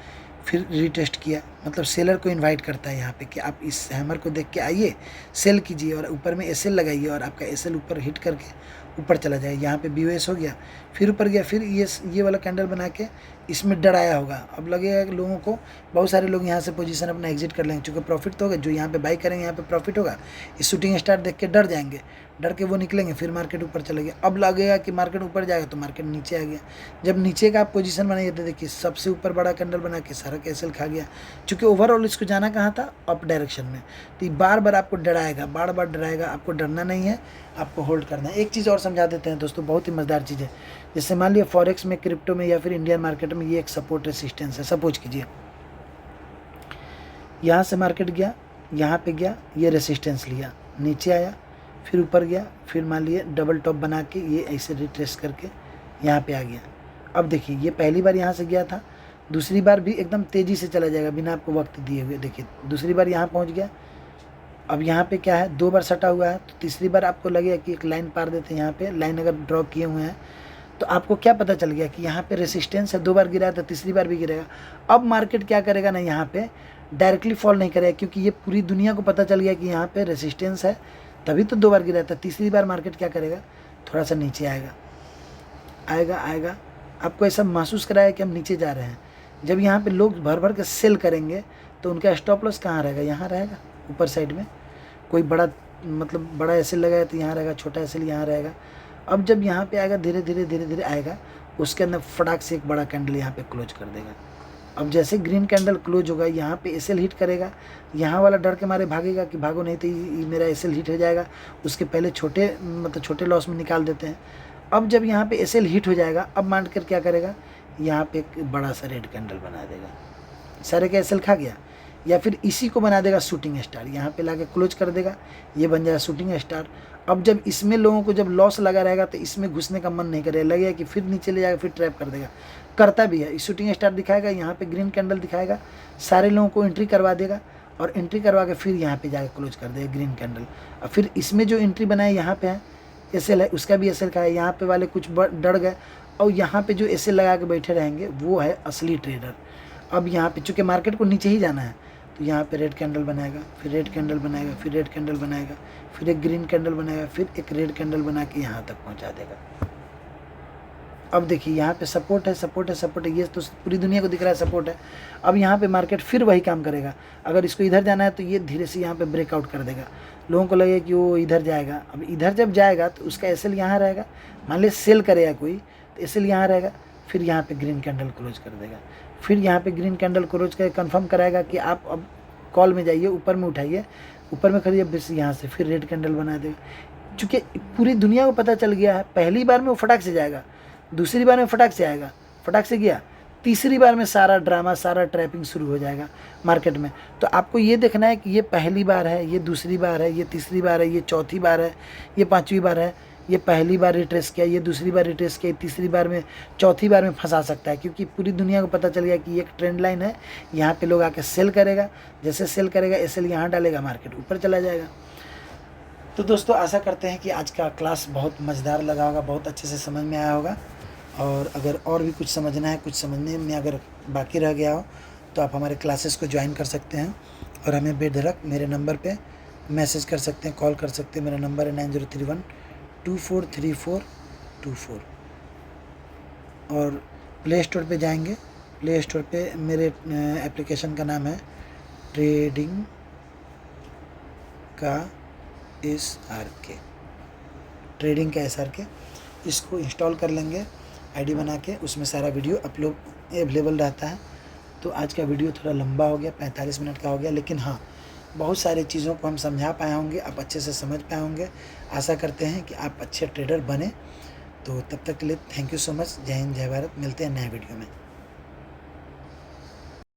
फिर रिटेस्ट किया। मतलब सेलर को इनवाइट करता है यहाँ पे कि आप इस हैमर को देख के आइए, सेल कीजिए और ऊपर में एसएल लगाइए और आपका एसएल ऊपर हिट करके ऊपर चला जाए। यहाँ पे बीओएस हो गया, फिर ऊपर गया, फिर ये वाला कैंडल बना के इसमें डराया होगा। अब लगेगा कि लोगों को, बहुत सारे लोग यहाँ से पोजीशन अपना एग्जिट कर लेंगे, चूँकि प्रॉफिट तो होगा। जो यहाँ पे बाई करेंगे यहाँ पे प्रॉफिट होगा, इस शूटिंग स्टार देख के डर जाएंगे, डर के वो निकलेंगे, फिर मार्केट ऊपर चले गए। अब लगेगा कि मार्केट ऊपर जाएगा तो मार्केट नीचे आ गया। जब नीचे का आप पोजीशन बनाइए तो देखिए सबसे ऊपर बड़ा कैंडल बना के सारा कैसल खा गया, क्योंकि ओवरऑल इसको जाना कहाँ था, अप डायरेक्शन में। तो बार बार आपको डराएगा, बार बार डराएगा, आपको डरना नहीं है, आपको होल्ड करना है। एक चीज़ और समझा देते हैं दोस्तों, बहुत ही मज़ेदार चीज़ है। जैसे मान लिया फॉरेक्स में, क्रिप्टो में या फिर इंडियन मार्केट में ये एक सपोर्ट रेसिस्टेंस है। सपोज कीजिए यहाँ से मार्केट गया, यहाँ पे गया, ये रेसिस्टेंस लिया, नीचे आया, फिर ऊपर गया, फिर मान लिए डबल टॉप बना के ये ऐसे रिट्रेस करके यहाँ पे आ गया। अब देखिए ये पहली बार यहाँ से गया था, दूसरी बार भी एकदम तेज़ी से चला जाएगा बिना आपको वक्त दिए हुए। देखिए दूसरी बार यहाँ पहुँच गया, अब यहाँ पे क्या है, 2 बार सटा हुआ है, तो तीसरी बार आपको लगेगा कि एक लाइन पार देते हैं। यहाँ पे लाइन अगर ड्रॉ किए हुए हैं तो आपको क्या पता चल गया कि यहाँ पे रेसिस्टेंस है, 2 बार गिरा है तो तीसरी बार भी गिरेगा। अब मार्केट क्या करेगा ना, यहाँ पे डायरेक्टली फॉल नहीं करेगा, क्योंकि ये पूरी दुनिया को पता चल गया कि यहाँ पे रेसिस्टेंस है, तभी तो 2 बार गिरा था। तीसरी बार मार्केट क्या करेगा, थोड़ा सा नीचे आएगा। आपको ऐसा महसूस कराया कि हम नीचे जा रहे हैं। जब यहाँ पे लोग भर भर के सेल करेंगे तो उनका स्टॉप लॉस कहाँ रहेगा, यहाँ रहेगा ऊपर साइड में। कोई बड़ा मतलब बड़ा एसएल लगाया तो यहाँ रहेगा, छोटा एसएल यहाँ रहेगा। अब जब यहाँ पे आएगा धीरे धीरे आएगा, उसके अंदर फटाक से एक बड़ा कैंडल यहाँ पे क्लोज कर देगा। अब जैसे ग्रीन कैंडल क्लोज होगा, यहाँ पे एसएल हिट करेगा, यहाँ वाला डर के मारे भागेगा कि भागो नहीं तो ये मेरा एसएल हिट हो जाएगा। उसके पहले छोटे लॉस में निकाल देते हैं। अब जब यहाँ पे एसएल हिट हो जाएगा, अब मार्केट क्या करेगा, यहाँ पे एक बड़ा सा रेड कैंडल बना देगा, सारे का एसएल खा गया। या फिर इसी को बना देगा शूटिंग स्टार, यहाँ पे लाके क्लोज कर देगा, ये बन जाएगा शूटिंग स्टार। अब जब इसमें लोगों को जब लॉस लगा रहेगा तो इसमें घुसने का मन नहीं करेगा, लगेगा कि फिर नीचे ले जाएगा, फिर ट्रैप कर देगा, करता भी है। शूटिंग स्टार दिखाएगा, यहाँ पे ग्रीन कैंडल दिखाएगा, सारे लोगों को एंट्री करवा देगा और एंट्री करवा के फिर यहाँ पे जाकर क्लोज कर देगा ग्रीन कैंडल। और फिर इसमें जो एंट्री बनाए यहाँ पे है एसएल है, उसका भी एसएल का है। यहाँ पे वाले कुछ डर गए और यहाँ पे जो एसएल लगा के बैठे रहेंगे वो है असली ट्रेडर। अब यहाँ पे चूँकि मार्केट को नीचे ही जाना है तो यहाँ पे रेड कैंडल बनाएगा, फिर रेड कैंडल बनाएगा, फिर रेड कैंडल बनाएगा, फिर एक ग्रीन कैंडल बनाएगा, फिर एक रेड कैंडल बना के यहाँ तक पहुँचा देगा। अब देखिए यहाँ पे सपोर्ट है, ये तो पूरी दुनिया को दिख रहा है सपोर्ट है। अब यहाँ पे मार्केट फिर वही काम करेगा। अगर इसको इधर जाना है तो ये धीरे से यहाँ पे ब्रेकआउट कर देगा, लोगों को लगेगा कि वो इधर जाएगा। अब इधर जब जाएगा तो उसका एसएल यहाँ रहेगा, मान लीजिए सेल करेगा कोई तो एसएल यहाँ रहेगा, फिर यहाँ पे ग्रीन कैंडल क्लोज कर देगा। फिर यहाँ पे ग्रीन कैंडल क्लोज कर कंफर्म कराएगा कि आप अब कॉल में जाइए, ऊपर में उठाइए, ऊपर में खरीदिए, बस यहाँ से फिर रेड कैंडल बना देगा। चूँकि पूरी दुनिया को पता चल गया है, पहली बार में वो फटाक से जाएगा, दूसरी बार में फटाक से आएगा, फटाक से गया, तीसरी बार में सारा ड्रामा, सारा ट्रैपिंग शुरू हो जाएगा मार्केट में। तो आपको ये देखना है कि ये पहली बार है, ये दूसरी बार है, ये तीसरी बार है, ये चौथी बार है, ये पांचवी बार है। ये पहली बार रिट्रेस किया, ये दूसरी बार रिट्रेस किया, तीसरी बार में, चौथी बार में फंसा सकता है, क्योंकि पूरी दुनिया को पता चल गया कि ये एक ट्रेंड लाइन है। यहाँ पे लोग आके सेल करेगा, जैसे सेल करेगा एसएल यहाँ डालेगा, मार्केट ऊपर चला जाएगा। तो दोस्तों आशा करते हैं कि आज का क्लास बहुत मज़ेदार लगा होगा, बहुत अच्छे से समझ में आया होगा। और अगर और भी कुछ समझना है, कुछ समझने में अगर बाकी रह गया हो, तो आप हमारे क्लासेस को ज्वाइन कर सकते हैं और हमें बेधड़क मेरे नंबर पे मैसेज कर सकते हैं, कॉल कर सकते हैं। मेरा नंबर है 9031243424। और प्ले स्टोर पे जाएंगे, प्ले स्टोर पे मेरे एप्लीकेशन का नाम है ट्रेडिंग का SRK, ट्रेडिंग का SRK। इसको इंस्टॉल कर लेंगे आईडी बना के, उसमें सारा वीडियो अपलोड अवेलेबल रहता है। तो आज का वीडियो थोड़ा लंबा हो गया, 45 मिनट का हो गया, लेकिन हाँ बहुत सारी चीज़ों को हम समझा पाए होंगे, आप अच्छे से समझ पाए होंगे। आशा करते हैं कि आप अच्छे ट्रेडर बने। तो तब तक के लिए थैंक यू सो मच। जय हिंद, जय भारत। मिलते हैं नए वीडियो में।